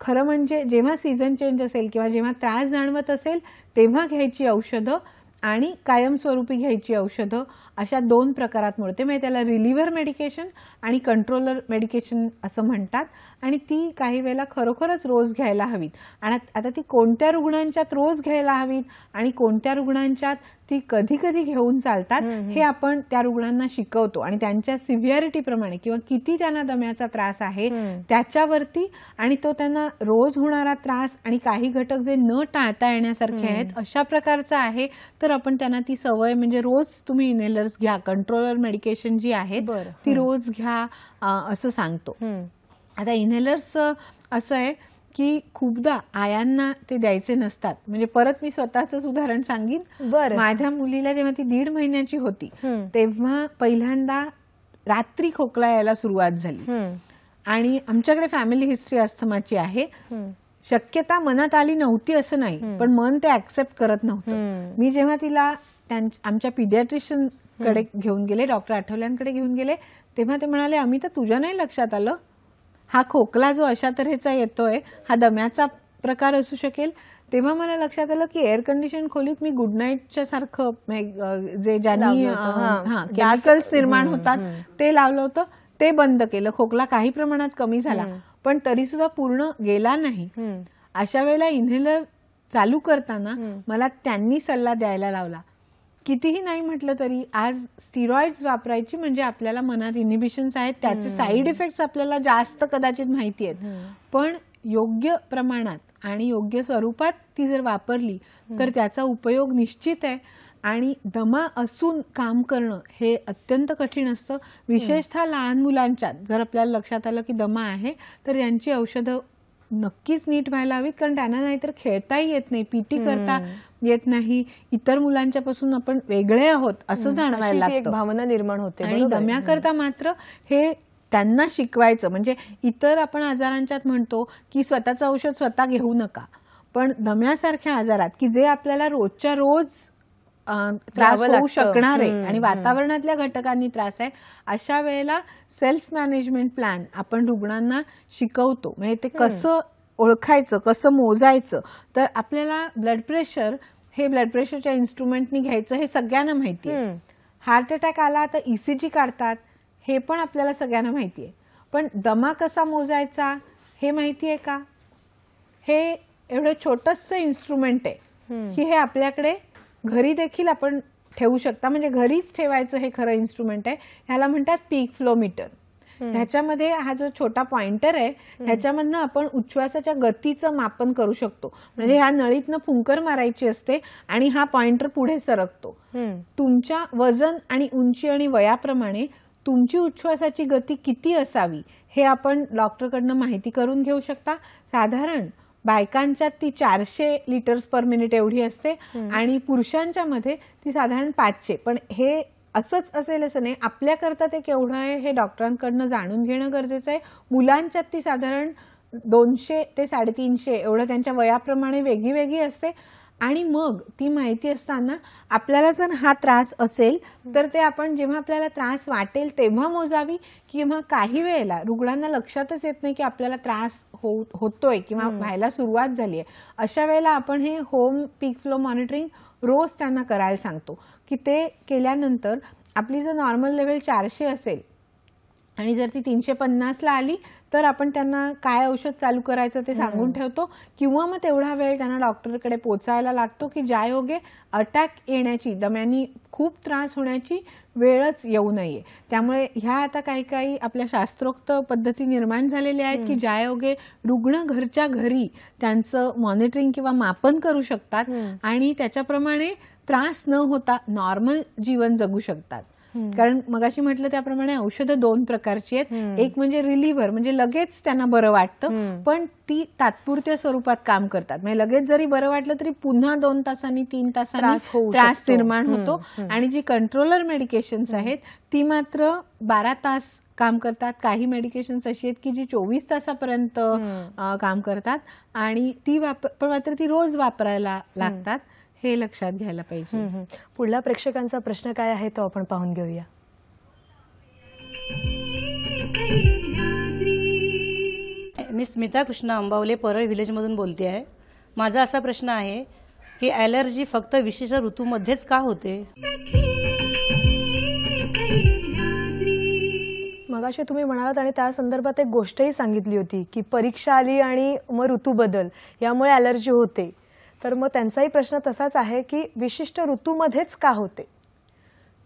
खरं म्हणजे जेव्हा सीझन चेंज असेल किंवा जेव्हा त्रास जाणवत असेल तेव्हा घ्यायची औषधं आणि कायमस्वरूपी घ्यायची औषधं अशा 2 प्रकारात मिळते. म्हणजे त्याला रिलिव्हर मेडिकेशन आणि कंट्रोलर मेडिकेशन असं म्हणतात. आणि ती काही वेळेला खरोखरच रोज घ्यायला हवीत. आणि आता ती कोणत्या रुग्णांच्यात रोज घ्यायला हवीत आणि कोणत्या रुग्णांच्यात ती कधी कधी घेऊन चालतात हे आपण त्या रुग्णांना शिकवतो. आणि त्यांच्या सिव्हिअरिटीप्रमाणे किंवा किती त्यांना दम्याचा त्रास आहे त्याच्यावरती, आणि तो त्यांना रोज होणारा त्रास आणि काही घटक जे न टाळता येण्यासारखे आहेत अशा प्रकारचा आहे तर आपण त्यांना ती सवय, म्हणजे रोज तुम्ही इन्हेलर्स घ्या, कंट्रोलर मेडिकेशन जी आहेत ती रोज घ्या असं सांगतो. आता इन्हेलर्स असं आहे की खूपदा आयांना ते द्यायचे नसतात. म्हणजे परत मी स्वतःच उदाहरण सांगीन. माझ्या मुलीला जेव्हा ती 1.5 महिन्याची होती तेव्हा पहिल्यांदा रात्री खोकला यायला सुरुवात झाली. आणि आमच्याकडे फॅमिली हिस्ट्री अस्थमाची आहे. शक्यता मनात आली नव्हती असं नाही, पण मन ते ऍक्सेप्ट करत नव्हतं. मी जेव्हा तिला आमच्या पिडियाट्रिशियन कडे घेऊन गेले, डॉक्टर आठवल्यांकडे घेऊन गेले, तेव्हा ते म्हणाले आम्ही तर तुझ्या नाही लक्षात आलं, हा खोकला जो अशा तऱ्हेचा येतोय हा दम्याचा प्रकार असू शकेल. तेव्हा मला लक्षात आलं की एअर कंडिशन खोलीत मी गुड नाईटच्या सारखं जे ज्यांनी केमिकल्स निर्माण होतात ते लावलं होतं, ते बंद केलं. खोकला काही प्रमाणात कमी झाला पण तरी सुद्धा पूर्ण गेला नाही. अशा वेळेला इन्हेलर चालू करताना मला त्यांनी सल्ला द्यायला लावला, कितीही नाही म्हटलं तरी आज स्टिरॉइड्स वापरायची म्हणजे आपल्याला मनात इनिबिशन्स आहेत, त्याचे साईड इफेक्ट्स आपल्याला जास्त कदाचित माहिती आहेत, पण योग्य प्रमाणात आणि योग्य स्वरूपात ती जर वापरली तर त्याचा उपयोग निश्चित आहे. आणि दमा असून काम करणं हे अत्यंत कठीण असतं. विशेषतः लहान मुलांच्यात जर आपल्याला लक्षात आलं की दमा आहे तर यांची औषधं नक्कीच नीट व्हायला हवीत, कारण त्यांना नाहीतर खेळताही येत नाही, पीटी करता येत नाही, इतर मुलांच्या पासून आपण वेगळे आहोत असं जाणवायला लागतं, भावना निर्माण होते. आणि दम्याकरता मात्र हे त्यांना शिकवायचं. म्हणजे इतर आपण आजारांच्यात म्हणतो की स्वतःचं औषध स्वतः घेऊ नका, पण दम्यासारख्या आजारात की जे आपल्याला रोजच्या रोज त्रास होऊ शकणार आहे आणि वातावरणातल्या घटकांनी त्रास आहे, अशा वेळेला सेल्फ मॅनेजमेंट प्लॅन आपण रुग्णांना शिकवतो. म्हणजे ते कसं ओळखायचं, कसं मोजायचं. तर आपल्याला ब्लड प्रेशर हे ब्लड प्रेशरच्या इन्स्ट्रुमेंटनी घ्यायचं हे सगळ्यांना माहिती आहे. हार्ट अटॅक आला तर ECG काढतात हे पण आपल्याला सगळ्यांना माहिती आहे, पण दमा कसा मोजायचा हे माहिती आहे का? हे एवढं छोटंसं इन्स्ट्रुमेंट आहे की हे आपल्याकडे घरी देखील आपण ठेवू शकता. म्हणजे घरीच ठेवायचं हे खरं इन्स्ट्रुमेंट आहे. ह्याला म्हणतात पीक फ्लो मीटर. ह्याच्यामध्ये हा जो छोटा पॉइंटर आहे ह्याच्यामधनं आपण उच्छ्वासाच्या गतीचं मापन करू शकतो. म्हणजे ह्या नळीतनं फुंकर मारायची असते आणि हा पॉइंटर पुढे सरकतो. तुमच्या वजन आणि उंची आणि वयाप्रमाणे तुमची उच्छ्वासाची गती किती असावी हे आपण डॉक्टरकडनं माहिती करून घेऊ शकता. साधारण बायकांच्यात ती 400 लिटर्स पर मिनिट एवढी असते आणि पुरुषांच्या मध्ये ती साधारण 500. पण हे असंच असेल असं नाही, आपल्याकरता ते केवढं आहे हे डॉक्टरांकडनं जाणून घेणं गरजेचं आहे. मुलांच्यात ती साधारण 200 ते 350 एवढं त्यांच्या वयाप्रमाणे वेगळी वेगळी असते. आणि मग ती माहिती असताना आपल्याला जर हा त्रास असेल तर ते आपण जेव्हा आपल्याला त्रास वाटेल तेव्हा मोजावी, किंवा काही वेळेला रुग्णांना लक्षातच येत नाही की आपल्याला त्रास होतोय किंवा व्हायला सुरुवात झाली आहे, अशा वेळेला आपण हे होम पीक फ्लो मॉनिटरिंग रोज त्यांना करायला सांगतो. की ते केल्यानंतर आपली जर नॉर्मल लेवल 400 असेल आणि जर ती 350ला आली तर आपण त्यांना काय औषध चालू करायचं ते सांगून ठेवतो, किंवा मग तेवढा वेळ त्यांना डॉक्टरकडे पोचायला लागतो की ज्यायोगे अटॅक येण्याची, दम्यानी खूप त्रास होण्याची वेळच येऊ नये. त्यामुळे ह्या आता काही काही आपल्या शास्त्रोक्त पद्धती निर्माण झालेल्या आहेत की ज्यायोगे रुग्ण घरच्या घरी त्यांचं मॉनिटरिंग किंवा मापन करू शकतात आणि त्याच्याप्रमाणे त्रास न होता नॉर्मल जीवन जगू शकतात. कारण मगाशी म्हटलं त्याप्रमाणे औषधं 2 प्रकारची आहेत. एक म्हणजे रिलीव्हर, म्हणजे लगेच त्यांना बरं वाटतं, पण ती तात्पुरत्या स्वरूपात काम करतात. म्हणजे लगेच जरी बरं वाटलं तरी पुन्हा 2 तासांनी 3 तासांनी त्रास निर्माण होतो. आणि जी कंट्रोलर मेडिकेशन्स आहेत ती मात्र 12 तास काम करतात. काही मेडिकेशन्स अशी आहेत की जी 24 तासापर्यंत काम करतात आणि ती मात्र ती रोज वापरायला लागतात. हे लक्षात घ्यायला पाहिजे. पुढला प्रेक्षकांचा प्रश्न काय आहे तो आपण पाहून घेऊया. मी स्मिता कृष्णा अंबावले परळ व्हिलेजमधून बोलते आहे. माझा असा प्रश्न आहे की ॲलर्जी फक्त विशेष ऋतूमध्येच का होते? मगाशी तुम्ही म्हणालात आणि त्या संदर्भात एक गोष्टही सांगितली होती की परीक्षा आली आणि मग ऋतू बदल यामुळे ॲलर्जी होते. तर मग त्यांचाही प्रश्न तसाच आहे की विशिष्ट ऋतूमध्येच का होते?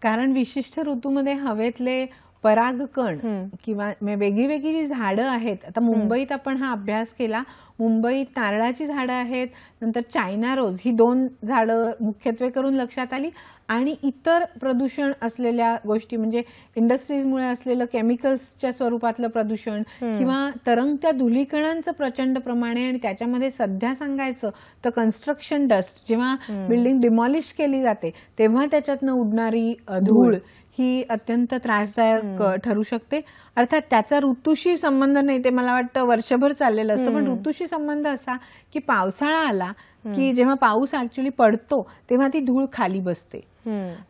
कारण विशिष्ट ऋतूमध्ये हवेतले परागकण किंवा वेगळी वेगळी जी झाडं आहेत, आता मुंबईत आपण हा अभ्यास केला, मुंबईत नारळाची झाडं आहेत, नंतर चायना रोज ही 2 झाडं मुख्यत्वे करून लक्षात आली, आणि इतर प्रदूषण असलेल्या गोष्टी म्हणजे इंडस्ट्रीजमुळे असलेलं केमिकल्सच्या स्वरूपातलं प्रदूषण किंवा तरंगत्या धुलीकणांचं प्रचंड प्रमाणे, आणि त्याच्यामध्ये सध्या सांगायचं तर कन्स्ट्रक्शन डस्ट, जेव्हा बिल्डिंग डिमॉलिश केली जाते तेव्हा त्याच्यातनं उडणारी धूळ ही अत्यंत त्रासदायक ठरू शकते. अर्थात त्याचा ऋतूशी संबंध नाही, ते मला वाटतं वर्षभर चाललेलं असतं, पण ऋतूशी संबंध असा की पावसाळा आला की जेव्हा पाऊस ऍक्च्युली पडतो तेव्हा ती धूळ खाली बसते,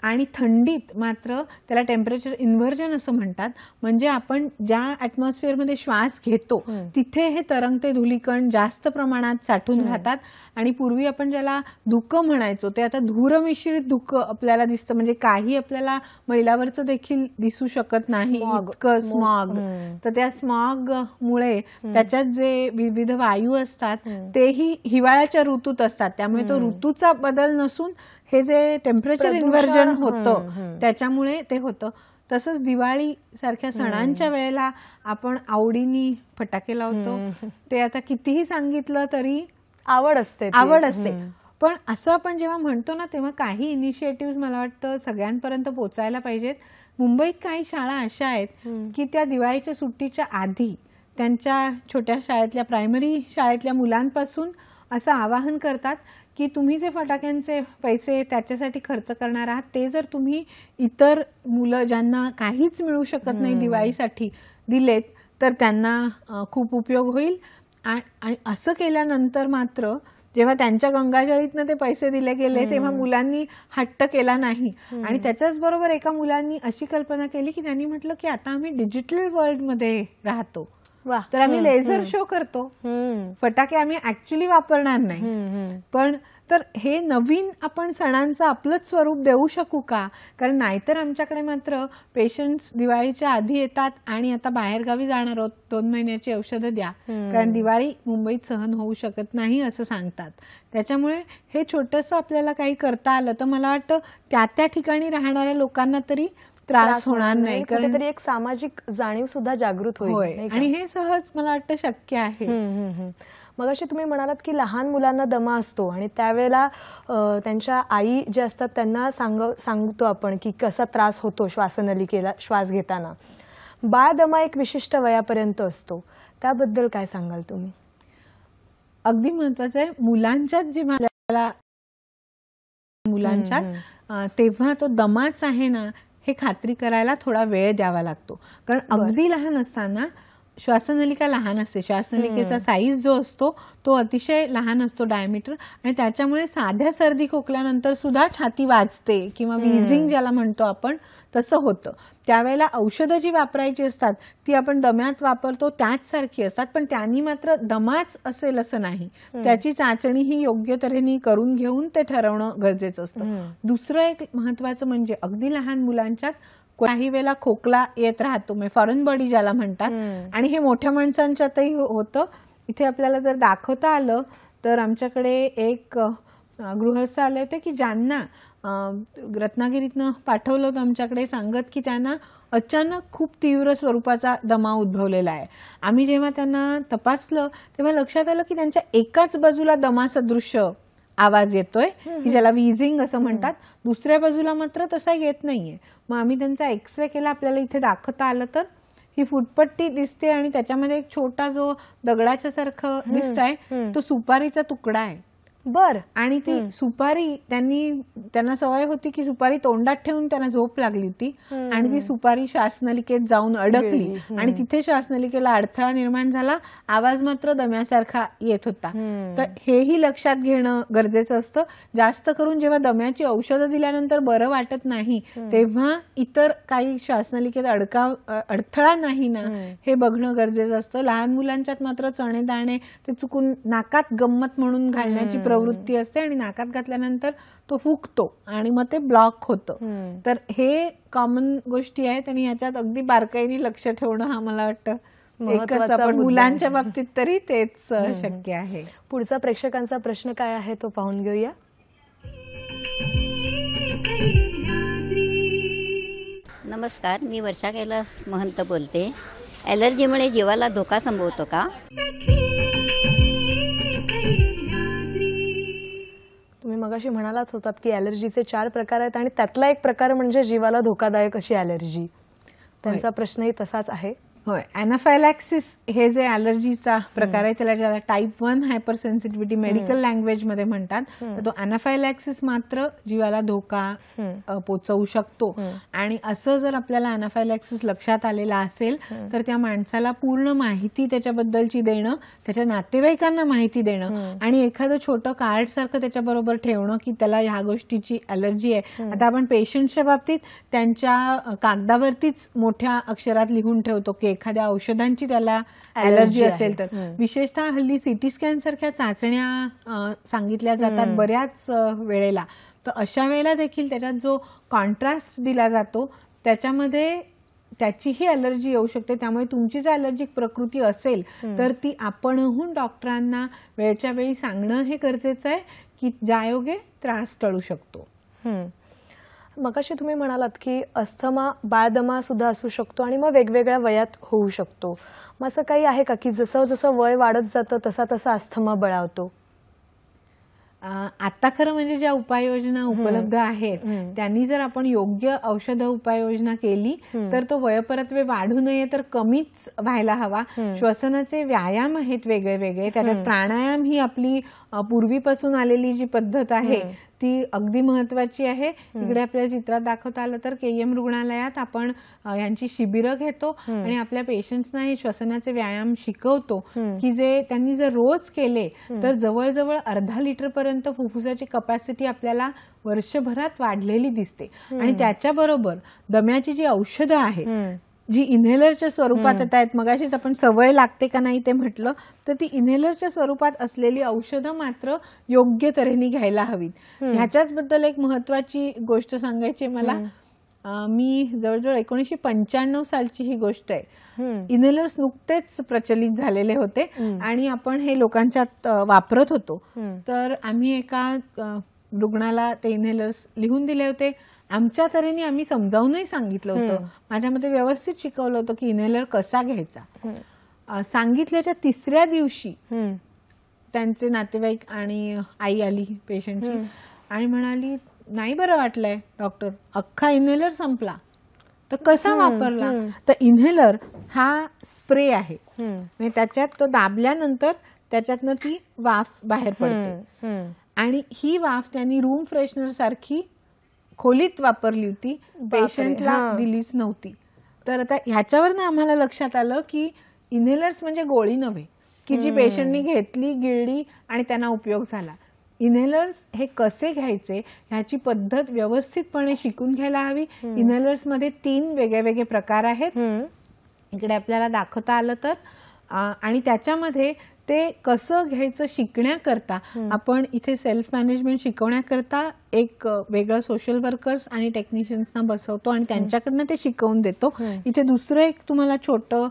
आणि थंडीत मात्र त्याला टेम्परेचर इन्व्हर्जन असं म्हणतात. म्हणजे आपण ज्या ॲटमॉस्फिअरमध्ये श्वास घेतो तिथे हे तरंगते धुलीकण जास्त प्रमाणात साठून राहतात, आणि पूर्वी आपण ज्याला धुकं म्हणायचो ते आता धूरमिश्रित धुकं आपल्याला दिसतं. म्हणजे काही आपल्याला मैलावरचं देखील दिसू शकत नाही इतकं स्मॉग. तर त्या स्मॉग मुळे त्याच्यात जे विविध वायू असतात तेही हिवाळ्याच्या ऋतूत असतात. त्यामुळे तो ऋतूचा बदल नसून हे जे टेम्परेचर इन्व्हर्जन होतं त्याच्यामुळे ते होतं. तसंच दिवाळी सारख्या सणांच्या वेळेला आपण आवडीने फटाके लावतो. ते आता कितीही सांगितलं तरी आवड असते. पण असं आपण जेव्हा म्हणतो ना तेव्हा काही इनिशिएटिव्ह मला वाटतं सगळ्यांपर्यंत पोहोचायला पाहिजेत. मुंबईत काही शाळा अशा आहेत की त्या दिवाळीच्या सुट्टीच्या आधी त्यांच्या छोट्या शाळेतल्या, प्रायमरी शाळेतल्या मुलांपासून असं आवाहन करतात की तुम्ही जे फटाक्यांचे पैसे त्याच्यासाठी खर्च करणार आहात ते जर तुम्ही इतर मुलं ज्यांना काहीच मिळू शकत नाही दिवाळीसाठी दिलेत तर त्यांना खूप उपयोग होईल. आणि असं केल्यानंतर मात्र जेव्हा त्यांच्या गंगाजळीतनं ते पैसे दिले गेले तेव्हा मुलांनी हट्ट केला नाही. आणि त्याच्याच बरोबर एका मुलांनी अशी कल्पना केली की त्यांनी म्हटलं की आता आम्ही डिजिटल वर्ल्डमध्ये राहतो, तर आम्ही लेझर शो करतो, फटाके आम्ही ऍक्च्युली वापरणार नाही. पण तर हे नवीन आपण सणांचं आपलंच स्वरूप देऊ शकू का? कारण नाहीतर आमच्याकडे मात्र पेशंट्स दिवाळीच्या आधी येतात आणि आता बाहेरगावी जाणार आहोत, 2 महिन्याची औषधं द्या, कारण दिवाळी मुंबईत सहन होऊ शकत नाही असं सांगतात. त्याच्यामुळे हे छोटंसं आपल्याला काही करता आलं तर मला वाटतं त्या ठिकाणी राहणाऱ्या लोकांना तरी त्रास होणार नाही, कारण एक सामाजिक जाणीव सुद्धा जागृत होईल, आणि हे सहज मला वाटतं शक्य आहे. मग अशी तुम्ही म्हणालात की लहान मुलांना दमा असतो आणि त्यावेळेला त्यांच्या आई जे असतात त्यांना सांगतो आपण की कसा त्रास होतो श्वासनलिकेला श्वास घेताना. बाळ दमा एक विशिष्ट वयापर्यंत असतो, त्याबद्दल काय सांगाल तुम्ही? अगदी महत्वाचं आहे. मुलांच्यात जेव्हा मुलांच्यात तेव्हा तो दमाच आहे ना हे खात्री करायला थोडा वेळ द्यावा लागतो. कारण अगदी लहान असताना श्वासनलिका लहान असते, श्वासनलिकेचा साईज जो असतो तो अतिशय लहान असतो डायमीटर, आणि त्याच्यामुळे साध्या सर्दी खोकल्यानंतर सुद्धा छाती वाजते किंवा विझिंग ज्याला म्हणतो आपण तसं होतं. त्यावेळेला औषधं जी वापरायची असतात ती आपण दम्यात वापरतो त्याच सारखी असतात, पण त्यांनी मात्र दमाच असेल असं नाही. त्याची चाचणी ही योग्य तऱ्हेने करून घेऊन ते ठरवणं गरजेचं असतं. दुसरं एक महत्वाचं म्हणजे अगदी लहान मुलांच्यात काही वेळेला खोकला येत राहतो, म्हणजे फॉरेन बॉडी ज्याला म्हणतात, आणि हे मोठ्या माणसांच्यातही होतं. इथे आपल्याला जर दाखवता आलं तर आमच्याकडे एक गृहस्थ आले होते की ज्यांना रत्नागिरीतनं पाठवलं होतं आमच्याकडे, सांगत की त्यांना अचानक खूप तीव्र स्वरूपाचा दमा उद्भवलेला आहे. आम्ही जेव्हा त्यांना तपासलं तेव्हा लक्षात आलं की त्यांच्या एकाच बाजूला दमासदृश्य आवाज येतोय की ज्याला विझिंग असं म्हणतात, दुसऱ्या बाजूला मात्र तसा येत नाहीये. मग आम्ही त्यांचा एक्सरे केला, आपल्याला इथे दाखवता आलं तर ही फुटपट्टी दिसते आणि त्याच्यामध्ये एक छोटा जो दगडाच्या सारखं दिसतंय तो सुपारीचा तुकडा आहे. बर. आणि ती सुपारी त्यांना सवय होती की सुपारी तोंडात ठेवून त्यांना झोप लागली होती आणि ती सुपारी श्वासनलिकेत जाऊन अडकली आणि तिथे श्वासनलिकेला अडथळा निर्माण झाला, आवाज मात्र दम्यासारखा येत होता. तर हेही लक्षात घेणं गरजेचं असतं. जास्त करून जेव्हा दम्याची औषधं दिल्यानंतर बरं वाटत नाही तेव्हा इतर काही श्वासनलिकेत अडथळा नाही ना हे बघणं गरजेचं असतं. लहान मुलांच्यात मात्र चणे दाणे ते चुकून नाकात गंमत म्हणून घालण्याची प्रवृत्ती असते आणि नाकात घातल्यानंतर तो फुगतो आणि मग ते ब्लॉक होतं. तर हे कॉमन गोष्टी आहेत आणि ह्याच्यात अगदी बारकाईने लक्ष ठेवणं हा मला वाटतं एकच आपण मुलांच्या बाबतीत तरी तेच शक्य आहे. पुढचा प्रेक्षकांचा प्रश्न काय आहे तो पाहून घेऊया. नमस्कार, मी वर्षा कैलास महंत बोलते. ॲलर्जीमुळे जीवाला धोका संभवतो का? तुम्ही मगाशी म्हणालाच होतात की ॲलर्जीचे 4 प्रकार आहेत आणि त्यातला एक प्रकार म्हणजे जीवाला धोकादायक अशी ॲलर्जी. त्यांचा प्रश्नही तसाच आहे. होय, अॅनाफायलॅक्सिस हे जे ॲलर्जीचा प्रकार आहे त्याला ज्याला टाईप 1 हायपर सेन्सिटिव्हिटी मेडिकल लँग्वेजमध्ये म्हणतात, तर तो अॅनाफायलॅक्सिस मात्र जीवाला धोका पोचवू शकतो. आणि असं जर आपल्याला अॅनाफायलॅक्सिस लक्षात आलेला असेल तर त्या माणसाला पूर्ण माहिती त्याच्याबद्दलची देणं, त्याच्या नातेवाईकांना माहिती देणं आणि एखादं छोटं कार्ड सारखं त्याच्याबरोबर ठेवणं की त्याला ह्या गोष्टीची ॲलर्जी आहे. आता आपण पेशंटच्या बाबतीत त्यांच्या कागदावरतीच मोठ्या अक्षरात लिहून ठेवतो की एखाद्या औषधांची त्याला ॲलर्जी असेल तर. विशेषतः हल्ली सिटी स्कॅन सारख्या चाचण्या सांगितल्या जातात बऱ्याच वेळेला, तर अशा वेळेला देखील त्याच्यात जो कॉन्ट्रास्ट दिला जातो त्याच्यामध्ये त्याचीही ॲलर्जी येऊ शकते. त्यामुळे तुमची जर ॲलर्जिक प्रकृती असेल तर ती आपणहून डॉक्टरांना वेळच्या वेळी सांगणं हे गरजेचं आहे की ज्यायोगे त्रास टळू शकतो. मगाशी तुम्ही म्हणालात की अस्थमा बाळदमा सुद्धा असू शकतो आणि मग वेगवेगळ्या वयात होऊ शकतो. मग असं काही आहे का की जसं जसं वय वाढत जातं तसा तसा अस्थमा बळावतो? आता खरं म्हणजे ज्या उपाययोजना उपलब्ध आहेत त्यांनी जर आपण योग्य औषध उपाययोजना केली तर तो वयपरत्वे वाढू नये तर कमीच व्हायला हवा. श्वसनाचे व्यायाम आहेत वेगळे वेगळे, त्याच्यात प्राणायाम ही आपली पूर्वीपासून आलेली जी पद्धत आहे ती अगदी महत्वाची आहे. इकडे आपल्याला चित्रात दाखवता आलं तर KM रुग्णालयात आपण यांची शिबिरं घेतो आणि आपल्या पेशंट्सना हे श्वसनाचे व्यायाम शिकवतो की जे त्यांनी जर रोज केले तर जवळजवळ अर्धा लिटर पर्यंत फुफ्फुसाची कपॅसिटी आपल्याला वर्षभरात वाढलेली दिसते. आणि त्याच्याबरोबर दम्याची जी औषधं आहेत जी इन्हेलरच्या स्वरूपात येत आहेत, मगाशीच आपण सवय लागते का नाही ते म्हटलं, तर ती इन्हेलरच्या स्वरूपात असलेली औषधं मात्र योग्य तऱ्हेने घ्यायला हवीत. ह्याच्याच बद्दल एक महत्वाची गोष्ट सांगायची मला. मी जवळजवळ 1995 सालची ही गोष्ट आहे. इन्हेलर्स नुकतेच प्रचलित झालेले होते आणि आपण हे लोकांच्यात वापरत होतो. तर आम्ही एका रुग्णाला ते इन्हेलर्स लिहून दिले होते. आमच्या तऱ्हेने आम्ही समजावूनही सांगितलं होतं, माझ्या मते व्यवस्थित शिकवलं होतं की इन्हेलर कसा घ्यायचा. सांगितल्याच्या 3ऱ्या दिवशी त्यांचे नातेवाईक आणि आई आली पेशंटची आणि म्हणाली नाही बरं वाटलंय डॉक्टर, अख्खा इन्हेलर संपला. तर कसा वापरला? तर इन्हेलर हा स्प्रे आहे, म्हणजे त्याच्यात तो दाबल्यानंतर त्याच्यातनं ती वाफ बाहेर पडते आणि ही वाफ त्यांनी रूम फ्रेशनर सारखी खोलीत वापरली होती, पेशंटला दिलीच नव्हती. तर आता ह्याच्यावरनं आम्हाला लक्षात आलं की इन्हेलर्स म्हणजे गोळी नव्हे की जी पेशंटनी घेतली, गिळली आणि त्यांना उपयोग झाला. इन्हेलर्स हे कसे घ्यायचे ह्याची पद्धत व्यवस्थितपणे शिकून घ्यायला हवी. इन्हेलर्स मध्ये 3 वेगळे वेगळे प्रकार आहेत, इकडे आपल्याला दाखवता आलं तर. आणि त्याच्यामध्ये ते कसं घ्यायचं शिकण्याकरता आपण इथे सेल्फ मॅनेजमेंट शिकवण्याकरता एक वेगळं सोशल वर्कर्स आणि टेक्निशियन्सना बसवतो आणि त्यांच्याकडनं ते शिकवून देतो. इथे दुसरं एक तुम्हाला छोटं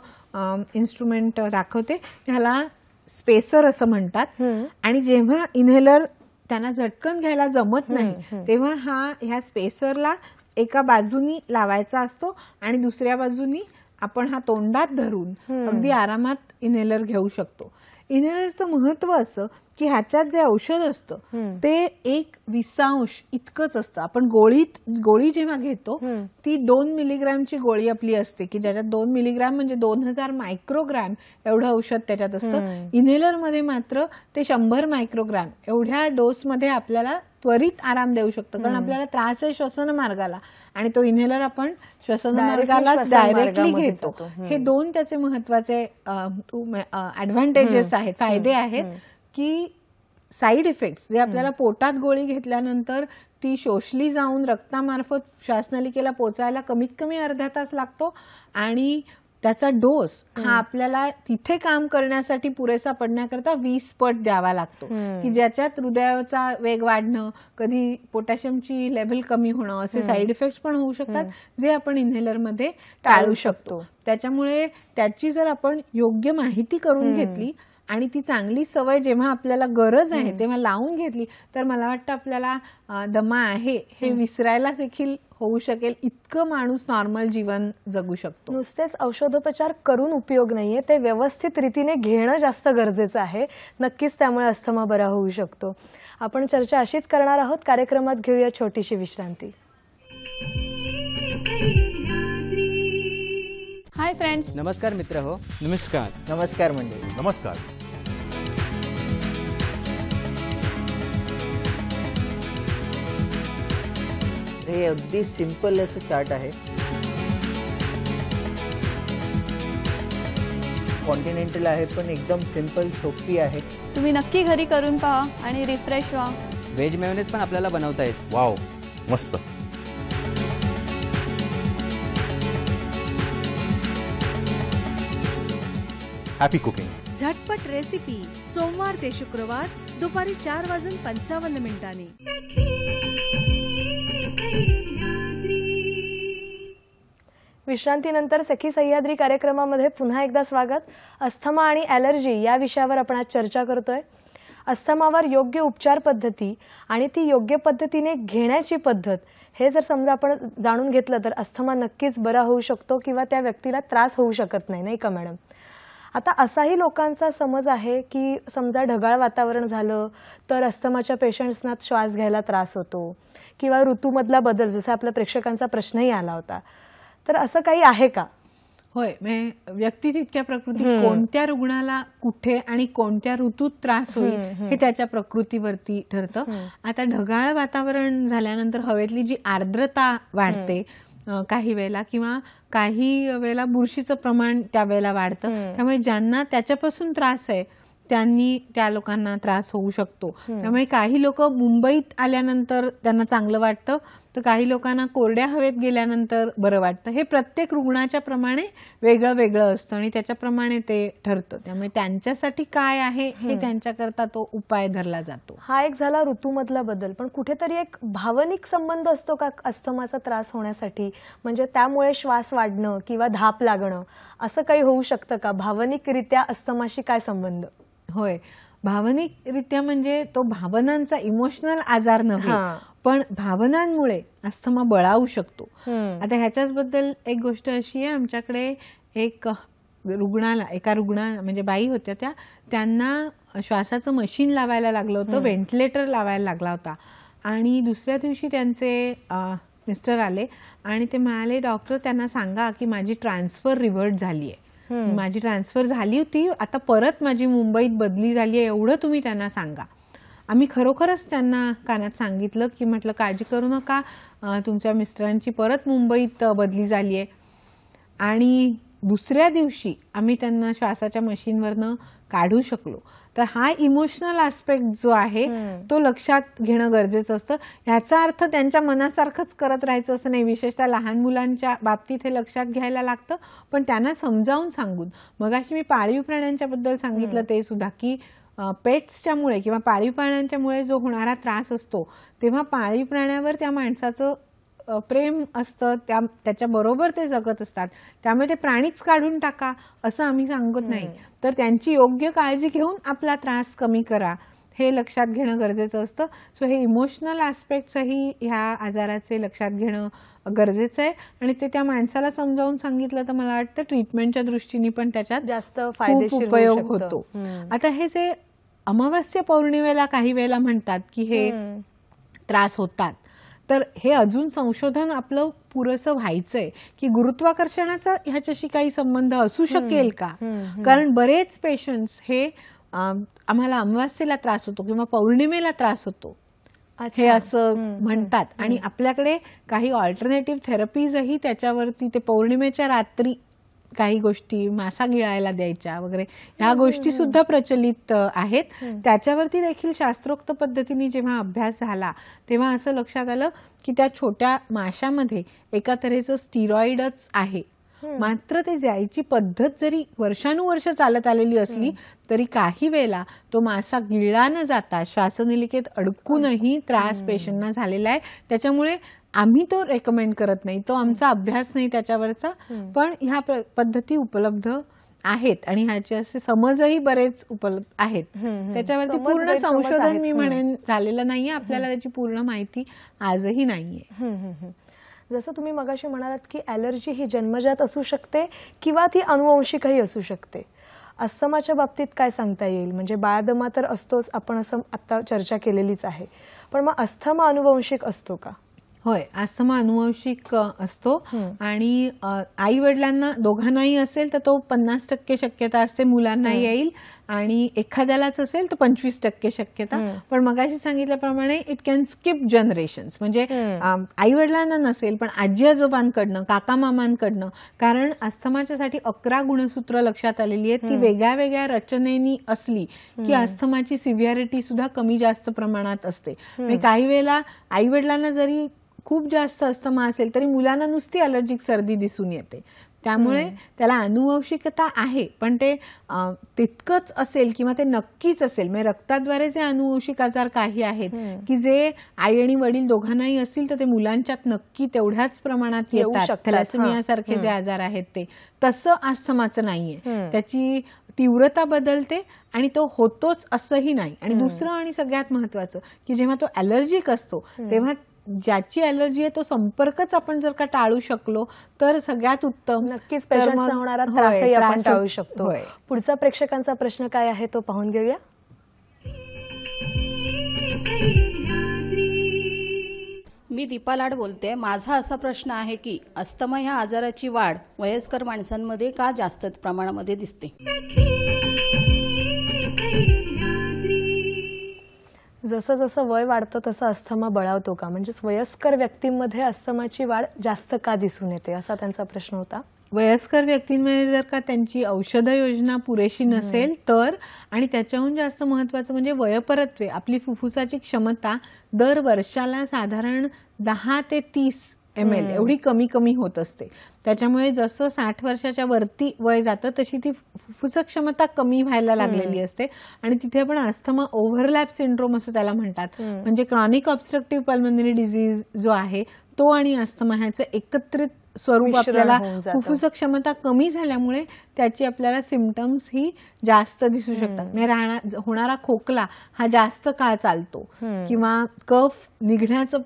इन्स्ट्रुमेंट दाखवते, ह्याला स्पेसर असं म्हणतात. आणि जेव्हा इन्हेलर त्यांना झटकन घ्यायला जमत नाही तेव्हा ह्या स्पेसरला एका बाजूनी लावायचा असतो आणि दुसऱ्या बाजूनी आपण हा तोंडात धरून अगदी आरामात इन्हेलर घेऊ शकतो. इन्हेलरचं महत्व असं की ह्याच्यात जे औषध असतं ते 1/20 इतकंच असतं. आपण गोळी जेव्हा घेतो ती 2 मिलीग्रॅमची गोळी आपली असते की ज्याच्यात 2 मिलीग्रॅम म्हणजे 2000 मायक्रोग्रॅम एवढं औषध त्याच्यात असतं. इन्हेलर मध्ये मात्र ते 100 मायक्रोग्रॅम एवढ्या डोसमध्ये आपल्याला त्वरित आराम देऊ शकतो, कारण आपल्याला त्रास आहे श्वसन मार्गाला आणि तो इन्हेलर आपण श्वसन मार्गाला डायरेक्टली घेतो. हे दोन त्याचे महत्वाचे ऍडव्हान्टेजेस आहेत, फायदे आहेत की साईड इफेक्ट्स जे आपल्याला पोटात गोळी घेतल्यानंतर ती शोषली जाऊन रक्तामार्फत श्वासनलिकेला पोचायला कमीत कमी अर्धा तास लागतो आणि त्याचा डोस हा आपल्याला तिथे काम करण्यासाठी पुरेसा पडण्याकरता 20 पट द्यावा लागतो की ज्याच्यात हृदयाचा वेग वाढणं, कधी पोटॅशियमची लेव्हल कमी होणं असे साईड इफेक्ट्स पण होऊ शकतात जे आपण इन्हेलर मध्ये टाळू शकतो. त्याच्यामुळे त्याची जर आपण योग्य माहिती करून घेतली आणि ती चांगली सवय जेव्हा आपल्याला गरज आहे तेव्हा लावून घेतली तर मला वाटतं आपल्याला दमा आहे हे विसरायला देखील होऊ शकेल, इतकं माणूस नॉर्मल जीवन जगू शकतो. नुसतेच औषधोपचार करून उपयोग नाहीये, ते व्यवस्थित रीतीने घेणं जास्त गरजेचं आहे. नक्कीच त्यामुळे अस्थमा बरा होऊ शकतो. आपण चर्चा अशीच करणार आहोत. कार्यक्रमात घेऊया छोटीशी विश्रांती. Hi friends. नमस्कार मित्र हो. नमस्कार. नमस्कार मंडळी. नमस्कार. हे अगदी सिंपल असं चार्ट आहे. कॉन्टिनेंटल आहे पण एकदम सिंपल सोपी आहे. तुम्ही नक्की घरी करून पहा आणि रिफ्रेश व्हा. व्हेज मेयोनेज पण आपल्याला बनवता येते. वाव, मस्त. Happy cooking. झटपट रेसिपी सोमवार ते शुक्रवार दुपारी 4:55 विश्रांतीनंतर सखी सह्याद्री कार्यक्रमामध्ये पुन्हा एकदा स्वागत. अस्थमा आणि ॲलर्जी या विषयावर आपण आज चर्चा करतोय. अस्थमावर योग्य उपचार पद्धती आणि ती योग्य पद्धतीने घेण्याची पद्धत हे जर समजा आपण जाणून घेतलं तर अस्थमा नक्कीच बरा होऊ शकतो किंवा त्या व्यक्तीला त्रास होऊ शकत नाही, नाही का मॅडम? आता असाही लोकांचा समज आहे की समजा ढगाळ वातावरण झालं तर अस्थमाच्या पेशंट्सना श्वास घ्यायला त्रास होतो किंवा ऋतूमधला बदल, जसा आपल्या प्रेक्षकांचा प्रश्नही आला होता, तर असं काही आहे का? होय, व्यक्तिरित्या प्रकृती कोणत्या रुग्णाला कुठे आणि कोणत्या ऋतूत त्रास होईल हे त्याच्या प्रकृतीवरती ठरतं. आता ढगाळ वातावरण झाल्यानंतर हवेतली जी आर्द्रता वाढते काही वेळेला किंवा काही वेळेला बुरशीचं प्रमाण त्यावेळेला वाढतं, त्यामुळे ज्यांना त्याच्यापासून त्रास आहे त्या लोकांना त्रास होऊ शकतो. त्यामुळे काही लोक मुंबईत आल्यानंतर त्यांना चांगलं वाटतं तर काही लोकांना कोरड्या हवेत गेल्यानंतर बरं वाटतं. हे प्रत्येक रुग्णाच्या प्रमाणे वेगळं वेगळं असतं आणि त्याच्याप्रमाणे ते ठरतं. त्यामुळे त्यांच्यासाठी काय आहे हे त्यांच्याकरता तो उपाय धरला जातो. हा एक झाला ऋतूमधला बदल, पण कुठेतरी एक भावनिक संबंध असतो का अस्थमाचा त्रास होण्यासाठी? म्हणजे त्यामुळे श्वास वाढणं किंवा धाप लागणं असं काही होऊ शकतं का? भावनिकरित्या अस्थमाशी काय संबंध? होय, भावनिकरित्या म्हणजे तो भावनांचा इमोशनल आजार नव्हे, पण भावनांमुळे अस्थमा बळावू शकतो. आता ह्याच्याच बद्दल एक गोष्ट अशी आहे, आमच्याकडे एका रुग्णा म्हणजे बाई होत्या, त्यांना श्वासाचं मशीन लावायला लागलं होतं, व्हेंटिलेटर लावायला लागला होता आणि दुसऱ्या दिवशी त्यांचे मिस्टर आले आणि ते म्हणाले, डॉक्टर त्यांना सांगा की माझी ट्रान्सफर रिव्हर्ट झाली आहे, माझी ट्रान्सफर झाली होती, आता परत माझी मुंबईत बदली झाली आहे, एवढं तुम्ही त्यांना सांगा. आम्ही खरोखरच त्यांना कानात सांगितलं की म्हटलं काळजी करू नका, तुमच्या मिस्टरांची परत मुंबईत बदली झाली आहे. आणि दुसऱ्या दिवशी आम्ही त्यांना श्वासाच्या मशीनवरनं काढू शकलो. तर हा इमोशनल ऍस्पेक्ट जो आहे तो लक्षात घेणं गरजेचं असतं. ह्याचा अर्थ त्यांच्या मनासारखंच करत राहायचं असं नाही. विशेषतः लहान मुलांच्या बाबतीत हे लक्षात घ्यायला लागतं, पण त्यांना समजावून सांगून. मगाशी मी पाळीव प्राण्यांच्या बद्दल सांगितलं ते सुद्धा की पेट्सच्यामुळे किंवा पाळीव प्राण्यांच्यामुळे जो होणारा त्रास असतो तेव्हा पाळीव प्राण्यावर त्या माणसाचं प्रेम असतं, त्याच्याबरोबर ते जगत असतात, त्यामुळे ते प्राणीच काढून टाका असं आम्ही सांगत नाही. तर त्यांची योग्य काळजी घेऊन आपला त्रास कमी करा हे लक्षात घेणं गरजेचं असतं. सो हे इमोशनल ॲस्पेक्ट्सही ह्या आजाराचे लक्षात घेणं गरजेचं आहे आणि ते त्या माणसाला समजावून सांगितलं तर मला वाटतं ट्रीटमेंटच्या दृष्टीने पण त्याच्यात जास्त फायदेशीर उपयोग होतो. आता हे जे अमावास्या पौर्णिमेला काही वेळेला म्हणतात की हे त्रास होतात, तर हे अजून संशोधन आपलं पुरेसं व्हायचंय की गुरुत्वाकर्षणाचा ह्याच्याशी काही संबंध असू शकेल का. कारण बरेच पेशंट्स हे आम्हाला अमावास्येला त्रास होतो किंवा पौर्णिमेला त्रास होतो हे असं म्हणतात आणि आपल्याकडे काही ऑल्टरनेटिव्ह थेरपीजही त्याच्यावरती, ते पौर्णिमेच्या रात्री काही गोष्टी मासा गिळायला द्यायच्या वगैरे ह्या गोष्टी सुद्धा प्रचलित आहेत. त्याच्यावरती देखील शास्त्रोक्त पद्धतीने जेव्हा अभ्यास झाला तेव्हा असं लक्षात आलं की त्या छोट्या माशामध्ये एका तऱ्हेचं स्टिरॉइडच आहे. मात्र ते जायची पद्धत जरी वर्षानुवर्ष चालत आलेली असली तरी काही वेळेला तो मासा गिळला न जाता श्वासनलिकेत अडकूनही त्रास पेशंटना झालेला आहे. त्याच्यामुळे आम्ही तो रेकमेंड करत नाही, तो आमचा अभ्यास नाही त्याच्यावरचा, पण ह्या पद्धती उपलब्ध आहेत आणि ह्याचे असे समजही बरेच उपलब्ध आहेत. त्याच्यावरती पूर्ण संशोधन मी म्हणेन झालेलं नाहीये, आपल्याला त्याची पूर्ण माहिती आजही नाहीये. जसं तुम्ही मगाशी म्हणालात की ॲलर्जी ही जन्मजात असू शकते किंवा ती अनुवंशिकही असू शकते. अस्थमाच्या बाबतीत काय सांगता येईल? म्हणजे बाळदमा तर असतोच, आपण असं आता चर्चा केलेलीच आहे, पण मग अस्थमा अनुवंशिक असतो का? होय, अस्थमा अनुवंशिक असतो आणि आई वडिलांना दोघांनाही असेल तर तो 50% शक्यता असते मुलांना येईल आणि एखाद्यालाच असेल तर 25% शक्यता. पण मगाशी सांगितल्याप्रमाणे इट कॅन स्किप जनरेशन्स. म्हणजे आई वडिलांना नसेल पण आजी आजोबांकडनं, काका मामांकडनं, कारण अस्थमाच्यासाठी 11 गुणसूत्र लक्षात आलेली आहेत ती वेगळ्या वेगळ्या रचनेनी असली की अस्थमाची सिव्हिअरिटी सुद्धा कमी जास्त प्रमाणात असते. म्हणजे काही वेळेला आई वडिलांना जरी खूप जास्त अस्थमा असेल तरी मुलांना नुसती अलर्जिक सर्दी दिसून येते. त्यामुळे त्याला अनुवंशिकता आहे, पण ते तितकंच असेल किंवा ते नक्कीच असेल. म्हणजे रक्ताद्वारे जे अनुवंशिक आजार काही आहेत की जे आई आणि वडील दोघांनाही असतील तर ते मुलांच्यात नक्की तेवढ्याच प्रमाणात येतात. थॅलेसेमिया सारखे जे आजार आहेत ते, तसं अस्थमाचं नाहीये. त्याची तीव्रता बदलते आणि तो होतोच असंही नाही. आणि दुसरं आणि सगळ्यात महत्वाचं की जेव्हा तो ॲलर्जिक असतो तेव्हा ज्याची ॲलर्जी आहे तो संपर्कच आपण जर का टाळू शकलो तर सगळ्यात उत्तम. नक्कीच पेशंट्सना होणारा त्रासही आपण टाळू शकतो. पुढचा प्रेक्षकांचा प्रश्न काय आहे तो पाहून घेऊया. मी दीपा लाड बोलते. माझा असा प्रश्न आहे की अस्थमा ह्या आजाराची वाढ वयस्कर माणसांमध्ये का जास्त प्रमाणामध्ये दिसते? जसं जसं वय वाढतं तसं अस्थमा बळावतो का? म्हणजेच वयस्कर व्यक्तींमध्ये अस्थमाची वाढ जास्त का दिसून येते असा त्यांचा प्रश्न होता. वयस्कर व्यक्तींमध्ये जर का त्यांची औषध योजना पुरेशी नसेल तर, आणि त्याच्याहून जास्त महत्वाचं म्हणजे वयपरत्वे, आपली फुफ्फुसाची क्षमता दर वर्षाला साधारण 10 ते 30 ml एवढी कमी कमी होत असते. त्याच्यामुळे जसं 60 वर्षाच्या वरती वय जातं तशी ती फुफ्फुस क्षमता कमी व्हायला लागलेली असते आणि तिथे आपण अस्थमा ओव्हरलॅप सिंड्रोम असं त्याला म्हणतात. म्हणजे क्रॉनिक ऑब्स्ट्रक्टिव्ह पल्मोनरी डिझीज जो आहे तो आणि अस्थमा ह्याचं एकत्रित स्वरूप आपल्याला फुफ्फुस क्षमता कमी झाल्यामुळे त्याची आपल्याला सिम्पटम्स ही जास्त दिसू शकतात. म्हणजे होणारा खोकला हा जास्त काळ चालतो किंवा कफ निघण्याचं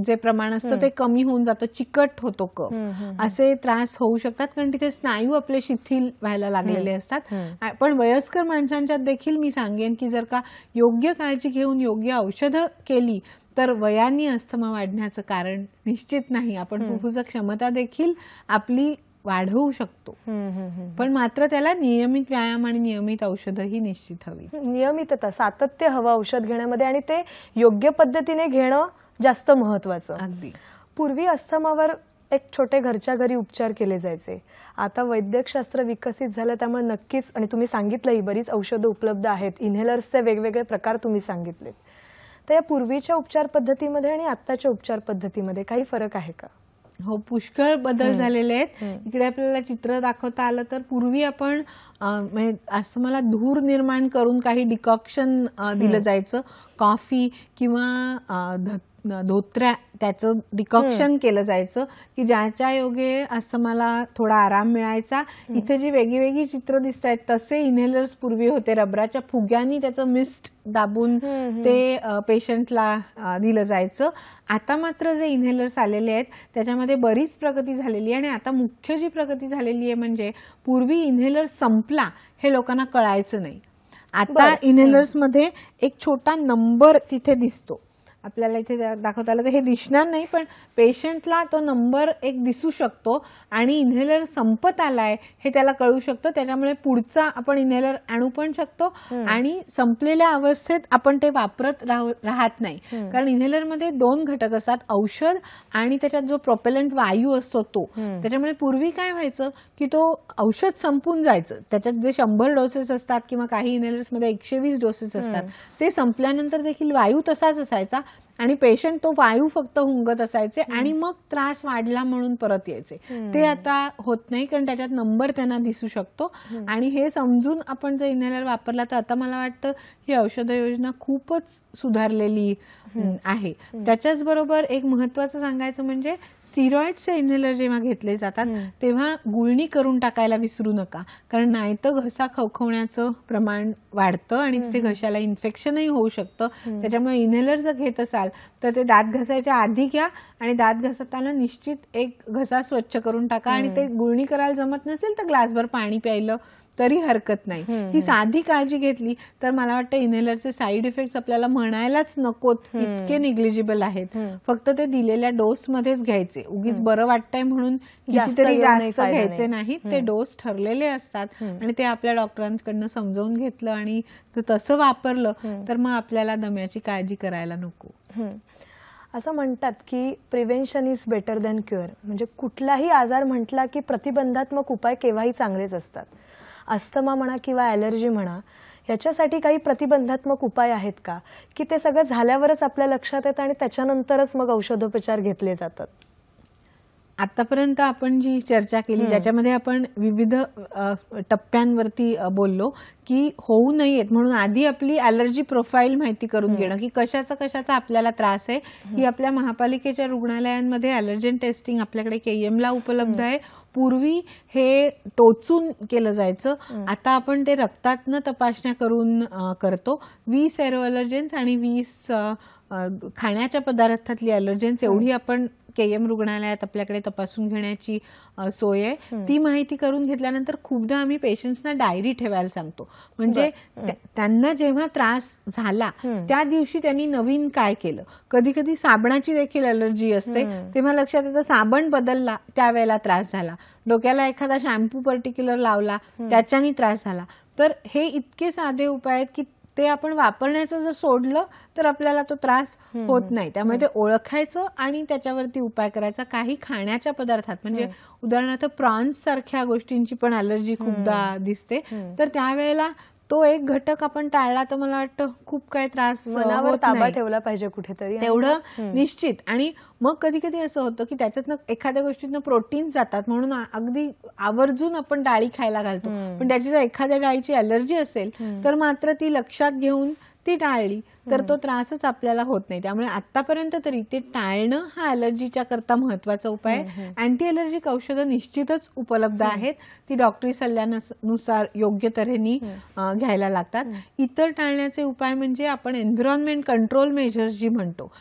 जे प्रमाण असतं ते कमी होऊन जातं, चिकट होतो कफ, असे त्रास होऊ शकतात कारण तिथे स्नायू आपले शिथिल व्हायला लागलेले असतात. पण वयस्कर माणसांच्यात देखील मी सांगेन की जर का योग्य काळजी घेऊन योग्य औषधं केली तर वयाने अस्थमा वाढण्याचं कारण निश्चित नाही. आपण फुफ्फुस क्षमता देखील आपली वाढवू शकतो, पण मात्र त्याला नियमित व्यायाम आणि नियमित औषधही निश्चित हवी. नियमितता, सातत्य हवं औषध घेण्यामध्ये आणि ते योग्य पद्धतीने घेणं जास्त महत्वाचं. अगदी. पूर्वी अस्थमावर एक छोटे घरच्या घरी उपचार केले जायचे. आता वैद्यकशास्त्र विकसित झालं त्यामुळे नक्कीच, आणि तुम्ही सांगितलंही, बरीच औषधं उपलब्ध आहेत, इन्हेलर्सचे वेगवेगळे प्रकार तुम्ही सांगितलेत. तर या पूर्वीच्या उपचार पद्धतीमध्ये आणि आत्ताच्या उपचार पद्धतीमध्ये काही फरक आहे का? हो, पुष्कळ बदल झालेले आहेत. इकडे आपल्याला चित्र दाखवता आलं तर पूर्वी आपण असं मला धूर निर्माण करून काही डिकॉक्शन दिलं जायचं, कॉफी किंवा धोत्र्या त्याचं डिकॉक्शन केलं जायचं की ज्याच्या योगे असं मला थोडा आराम मिळायचा. इथे जी वेगळी चित्र दिसत आहेत तसे इन्हेलर्स पूर्वी होते. रबराच्या फुग्यांनी त्याचं मिस्ट दाबून ते पेशंटला दिलं जायचं. आता मात्र जे इन्हेलर्स आलेले आहेत त्याच्यामध्ये बरीच प्रगती झालेली आहे. आणि आता मुख्य जी प्रगती झालेली आहे म्हणजे पूर्वी इन्हेलर संपला हे लोकांना कळायचं नाही. आता इन्हेलर्स मध्ये एक छोटा नंबर तिथे दिसतो. आपल्याला इथे दाखवता आलं तर हे दिसणार नाही, पण पेशंटला तो नंबर एक दिसू शकतो आणि इन्हेलर संपत आलाय हे त्याला कळू शकतं. त्याच्यामुळे पुढचा आपण इन्हेलर आणू पण शकतो आणि संपलेल्या अवस्थेत आपण ते वापरत राहत नाही. कारण इन्हेलरमध्ये 2 घटक असतात, औषध आणि त्याच्यात जो प्रोपेलंट वायू असतो तो. त्याच्यामुळे पूर्वी काय व्हायचं की तो औषध संपून जायचं. त्याच्यात जे 100 डोसेस असतात किंवा काही इन्हेलर्समध्ये 120 डोसेस असतात, ते संपल्यानंतर देखील वायू तसाच असायचा आणि पेशंट तो वायू फक्त हुंगत असायचे आणि मग त्रास वाढला म्हणून परत यायचे. ते आता होत नाही कारण त्याच्यात नंबर त्यांना दिसू शकतो. आणि हे समजून आपण जर इन्हेलर वापरला तर आता मला वाटतं ही औषध योजना खूपच सुधारलेली आहे. त्याच्याच बरोबर एक महत्वाचं सांगायचं म्हणजे स्टिरॉइडचे इन्हेलर जेव्हा घेतले जातात तेव्हा गुळणी करून टाकायला विसरू नका, कारण नाहीतर घसा खवखवण्याचं प्रमाण वाढतं आणि तिथे घशाला इन्फेक्शनही होऊ शकतं. त्याच्यामुळे इन्हेलर जर घेत असाल तर ते दात घासायच्या आधी घ्या आणि दात घासताना निश्चित एक घसा स्वच्छ करून टाका. आणि ते गुळणी करायला जमत नसेल तर ग्लासभर पाणी प्यायलं तरी हरकत नाही. ही साधी काळजी घेतली तर मला वाटतं इन्हेलरचे साईड इफेक्ट्स आपल्याला म्हणायलाच नकोत, इतके निग्लिजिबल आहेत. फक्त ते दिलेल्या डोस मध्येच घ्यायचे. उगीच बरं वाटतंय म्हणून कितीतरी जास्त घ्यायचे नाहीत. ते डोस ठरलेले असतात आणि ते आपल्या डॉक्टरांकडनं समजावून घेतलं आणि जर तसं वापरलं तर मग आपल्याला दम्याची काळजी करायला नको. असं म्हणतात की prevention is better than cure. म्हणजे कुठलाही आजार म्हटला की प्रतिबंधात्मक उपाय केव्हाही चांगलेच असतात. अस्थमा म्हणा किंवा ॲलर्जी म्हणा, याच्यासाठी काही प्रतिबंधात्मक उपाय आहेत का की ते सगळं झाल्यावरच आपल्या लक्षात येतं आणि त्याच्यानंतरच मग औषधोपचार घेतले जातात? आतापर्यंत आपण जी चर्चा केली त्याच्यामध्ये आपण विविध टप्प्यांवरती बोललो की होऊ नयेत म्हणून आधी आपली ॲलर्जी प्रोफाईल माहिती करून घेणं की कशाचा आपल्याला त्रास आहे. ही आपल्या महापालिकेच्या रुग्णालयांमध्ये ॲलर्जन टेस्टिंग आपल्याकडे KEMला उपलब्ध आहे. पूर्वी हे टोचून केलं जायचं, आता आपण ते रक्तातनं तपासण्या करून करतो. 20 एरो ॲलर्जन्स आणि 20 खाण्याच्या पदार्थातली ॲलर्जन्स एवढी आपण KEM रुग्णालयात आपल्याकडे तपासून घेण्याची सोय आहे. ती माहिती करून घेतल्यानंतर खूपदा आम्ही पेशंट्सना डायरी ठेवायला सांगतो. म्हणजे त्यांना जेव्हा त्रास झाला त्या दिवशी त्यांनी नवीन काय केलं. कधी कधी साबणाची देखील ॲलर्जी असते, तेव्हा लक्षात येतं साबण बदलला त्यावेळेला त्रास झाला, डोक्याला एखादा शॅम्पू पर्टिक्युलर लावला त्याच्यानी त्रास झाला. तर हे इतके साधे उपाय आहेत की ते आपण वापरण्याचं जर सोडलं तर आपल्याला तो त्रास होत नाही. त्यामुळे ते ओळखायचं आणि त्याच्यावरती उपाय करायचा. काही खाण्याच्या पदार्थात म्हणजे उदाहरणार्थ प्रॉन्स सारख्या गोष्टींची पण ॲलर्जी खूपदा दिसते, तर त्यावेळेला तो एक घटक आपण टाळला तर मला वाटतं खूप काही त्रास मनावर ताबा ठेवला पाहिजे कुठेतरी तेवढं निश्चित. आणि मग कधी कधी असं होतं की त्याच्यातनं एखाद्या गोष्टीतनं प्रोटीन्स जातात म्हणून अगदी आवर्जून आपण डाळी खायला घालतो, पण त्याची जर एखाद्या डाळीची ॲलर्जी असेल तर मात्र ती लक्षात घेऊन ती टाळली तर तो त्रासच आपल्याला होत नाही. त्यामुळे आतापर्यंत तरी ते टाळणं हा ॲलर्जीच्या करता महत्वाचा उपाय आहे. अँटी ॲलर्जिक औषधं निश्चितच उपलब्ध आहेत, ती डॉक्टरी सल्ल्यानुसार योग्य तऱ्हेने घ्यायला लागतात. इतर टाळण्याचे उपाय म्हणजे आपण एन्व्हायरमेंट कंट्रोल मेजर्स जी म्हणतो.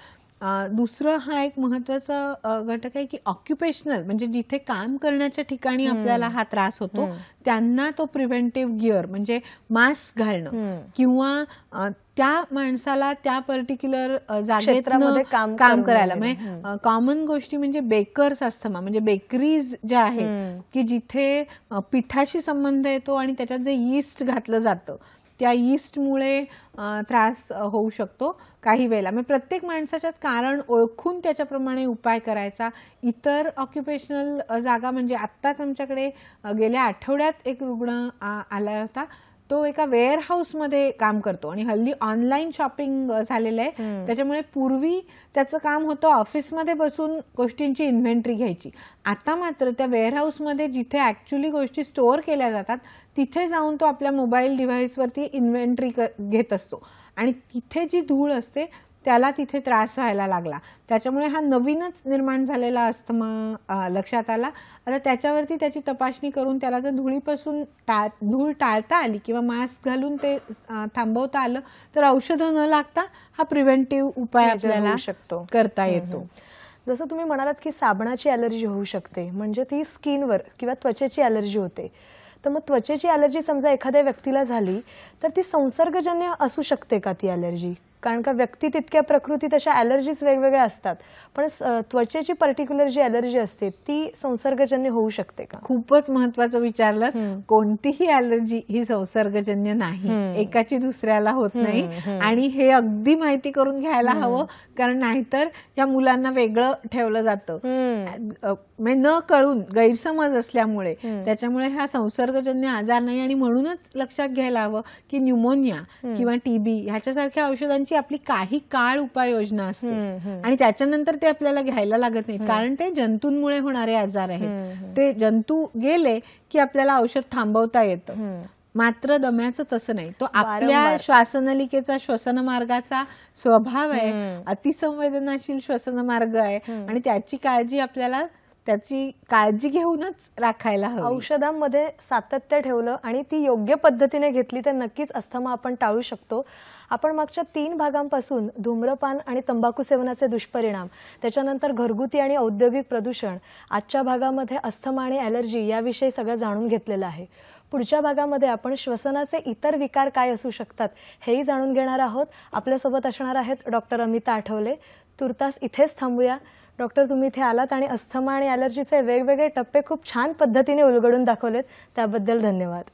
दुसरं हा एक महत्वाचा घटक आहे की ऑक्युपेशनल म्हणजे जिथे काम करण्याच्या ठिकाणी आपल्याला हा त्रास होतो त्यांना तो प्रिव्हेंटिव्ह गिअर म्हणजे मास्क घालणं किंवा त्या माणसाला त्या पर्टिक्युलर जागेत काम करायला. म्हणजे कॉमन गोष्टी म्हणजे बेकर्स अस्थमा म्हणजे बेकरीज ज्या आहेत की जिथे पिठाशी संबंध येतो आणि त्याच्यात जे यीस्ट घातलं जातं त्या यीस्टमुळे त्रास होऊ शकतो काही वेळेला. मग प्रत्येक माणसाच्यात कारण ओळखून त्याच्याप्रमाणे उपाय करायचा. इतर ऑक्युपेशनल जागा म्हणजे आत्ताच आमच्याकडे गेल्या आठवड्यात एक रुग्ण आला होता. तो एका वेअरहाऊसमध्ये काम करतो आणि हल्ली ऑनलाईन शॉपिंग झालेलं आहे. त्याच्यामुळे पूर्वी त्याचं काम होतं ऑफिसमध्ये बसून गोष्टींची इन्व्हेंटरी घ्यायची. आता मात्र त्या वेअरहाऊसमध्ये जिथे ॲक्च्युली गोष्टी स्टोअर केल्या जातात तिथे जाऊन तो आपल्या मोबाईल डिव्हाइसवरती इन्व्हेंटरी घेत असतो आणि तिथे जी धूळ असते त्याला तिथे त्रास व्हायला लागला. त्याच्यामुळे हा नवीनच निर्माण झालेला अस्थमा लक्षात आला. आता त्याच्यावरती त्याची तपासणी करून त्याला जर धुळीपासून धूळ टाळता आली किंवा मास्क घालून ते थांबवता आलं तर औषधं न लागता हा प्रिव्हेंटिव्ह उपाय आपल्याला करता येतो. जसं तुम्ही म्हणालात की साबणाची ॲलर्जी होऊ शकते, म्हणजे ती स्किनवर किंवा त्वचेची ॲलर्जी होते. तर मग त्वचेची ॲलर्जी समजा एखाद्या व्यक्तीला झाली तर ती संसर्गजन्य असू शकते का ती ॲलर्जी? कारण का व्यक्ती तितक्या प्रकृती तशा ॲलर्जीज वेगवेगळ्या असतात, पण त्वचेची पर्टिक्युलर जी ॲलर्जी असते ती संसर्गजन्य होऊ शकते का? खूपच महत्वाचं विचारलं. कोणतीही ॲलर्जी ही संसर्गजन्य नाही, एकाची दुसऱ्याला होत नाही आणि हे अगदी माहिती करून घ्यायला हवं, कारण नाहीतर या मुलांना वेगळं ठेवलं जातं न कळून, गैरसमज असल्यामुळे. त्याच्यामुळे हा संसर्गजन्य आजार नाही आणि म्हणूनच लक्षात घ्यायला हवं की न्यूमोनिया किंवा टीबी ह्याच्यासारख्या औषधांची आपली काही काळ उपाययोजना असते आणि त्याच्यानंतर ते आपल्याला घ्यायला लागत नाही, कारण ते जंतूंमुळे होणारे आजार आहेत. ते जंतू गेले की आपल्याला औषध थांबवता येतं. मात्र दम्याचं तसं नाही. तो आपल्या श्वासनलिकेचा, श्वसन मार्गाचा स्वभाव आहे, अतिसंवेदनशील श्वसन मार्ग आहे आणि त्याची काळजी घेऊनच राखायला हवी. औषधांमध्ये सातत्य ठेवलं आणि ती योग्य पद्धतीने घेतली तर नक्कीच अस्थमा आपण टाळू शकतो. आपण मागच्या 3 भागांपासून धूम्रपान आणि तंबाखू सेवनाचे दुष्परिणाम, त्याच्यानंतर घरगुती आणि औद्योगिक प्रदूषण, आजच्या भागामध्ये अस्थमा आणि ॲलर्जी याविषयी सगळं जाणून घेतलेलं आहे. पुढच्या भागामध्ये आपण श्वसनाचे इतर विकार काय असू शकतात हेही जाणून घेणार आहोत. आपल्यासोबत असणार आहेत डॉक्टर अमिता आठवले. तुर्तास इथेच थांबूया. डॉक्टर, तुम्ही इथे आलात आणि अस्थमा आणि ॲलर्जीचे वेगवेगळे टप्पे खूप छान पद्धतीने उलगडून दाखवलेत, त्याबद्दल धन्यवाद.